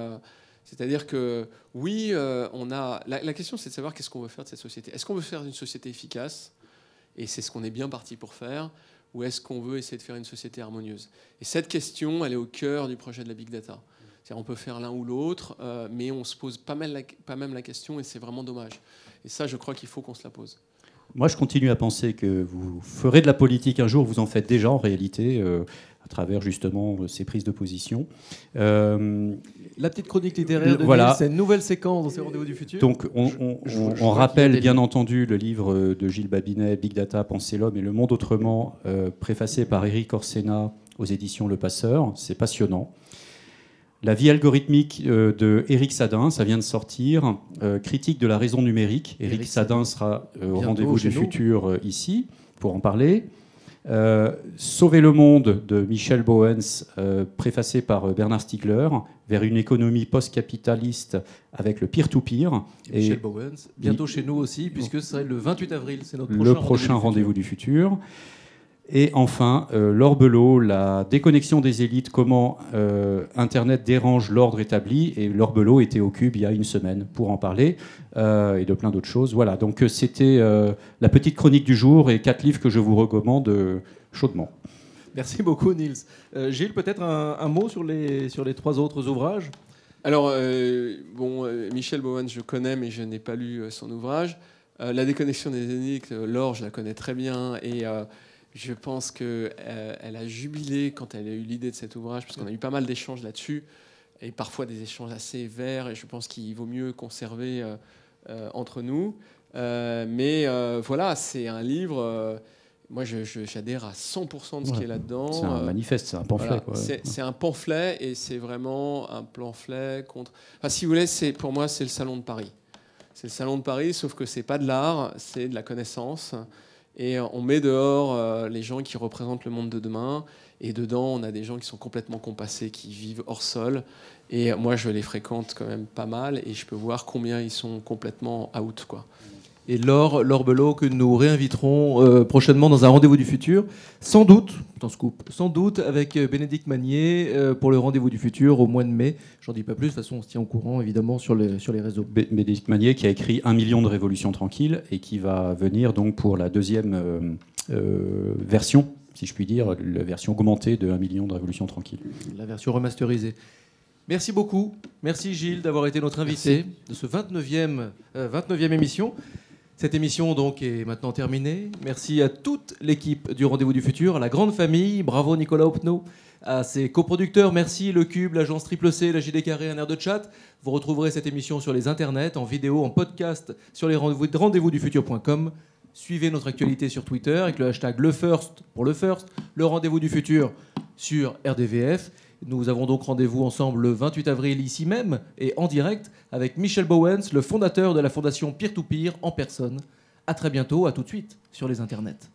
c'est-à-dire que oui, on a. La question, c'est de savoir qu'est-ce qu'on veut faire de cette société. Est-ce qu'on veut faire une société efficace? Et c'est ce qu'on est bien parti pour faire. Ou est-ce qu'on veut essayer de faire une société harmonieuse? Et cette question, elle est au cœur du projet de la Big Data. On peut faire l'un ou l'autre, mais on ne se pose pas même la question, et c'est vraiment dommage. Et ça, je crois qu'il faut qu'on se la pose. Moi, je continue à penser que vous ferez de la politique un jour, vous en faites déjà en réalité, à travers justement ces prises de position. La petite chronique littéraire de voilà. Niels, c'est une nouvelle séquence dans ces rendez-vous du futur. Donc, on rappelle bien entendu le livre de Gilles Babinet, Big Data, Penser l'homme et le monde autrement, préfacé par Éric Orsena aux éditions Le Passeur. C'est passionnant. La vie algorithmique de Éric Sadin, ça vient de sortir. Critique de la raison numérique. Éric Sadin sera au rendez-vous du futur ici pour en parler. Sauver le monde de Michel Bowens, préfacé par Bernard Stiegler, vers une économie post-capitaliste avec le peer-to-peer. Et Michel Bowens, bientôt chez nous aussi, puisque ce serait le 28 avril, c'est notre prochain rendez-vous du futur. Et enfin, Laure Belot, la déconnexion des élites, comment Internet dérange l'ordre établi. Et Laure Belot était au Cube il y a une semaine pour en parler, et de plein d'autres choses. Voilà, donc c'était la petite chronique du jour et 4 livres que je vous recommande chaudement. Merci beaucoup, Niels. Gilles, peut-être un mot sur les 3 autres ouvrages? Alors, Michel Bowens, je connais, mais je n'ai pas lu son ouvrage. La déconnexion des élites, Laure, je la connais très bien, et je pense qu'elle a jubilé quand elle a eu l'idée de cet ouvrage, parce qu'on a eu pas mal d'échanges là-dessus, et parfois des échanges assez verts, et je pense qu'il vaut mieux conserver entre nous. Mais voilà, c'est un livre... moi, j'adhère à 100% de ce qui est là-dedans. C'est un manifeste, c'est un pamphlet. Voilà, c'est un pamphlet, et c'est vraiment un pamphlet contre... Enfin, si vous voulez, pour moi, c'est le Salon de Paris. C'est le Salon de Paris, sauf que c'est pas de l'art, c'est de la connaissance. Et on met dehors les gens qui représentent le monde de demain. Et dedans, on a des gens qui sont complètement compassés, qui vivent hors sol. Et moi, je les fréquente quand même pas mal. Et je peux voir combien ils sont complètement out, quoi. Et Laure Belot, que nous réinviterons prochainement dans un rendez-vous du futur. Sans doute, sans doute avec Bénédicte Magnier pour le rendez-vous du futur au mois de mai. J'en dis pas plus, de toute façon, on se tient au courant, évidemment, sur les réseaux. Bénédicte Magnier qui a écrit 1 million de révolutions tranquilles et qui va venir donc pour la deuxième version, si je puis dire, la version augmentée de 1 million de révolutions tranquilles. La version remasterisée. Merci beaucoup. Merci Gilles d'avoir été notre invité de ce 29e émission. Cette émission donc est maintenant terminée. Merci à toute l'équipe du Rendez-vous du Futur, à la grande famille. Bravo Nicolas Opnaud, à ses coproducteurs. Merci Le Cube, l'agence Triple C, la JD Carré, un air de chat. Vous retrouverez cette émission sur les internets, en vidéo, en podcast, sur les rendez-vous-du-futur.com. Suivez notre actualité sur Twitter avec le hashtag #LeFirst pour le First, le Rendez-vous du Futur sur RDVF. Nous avons donc rendez-vous ensemble le 28 avril ici même et en direct avec Michel Bowens, le fondateur de la fondation Peer to Peer en personne. À très bientôt, à tout de suite sur les internets.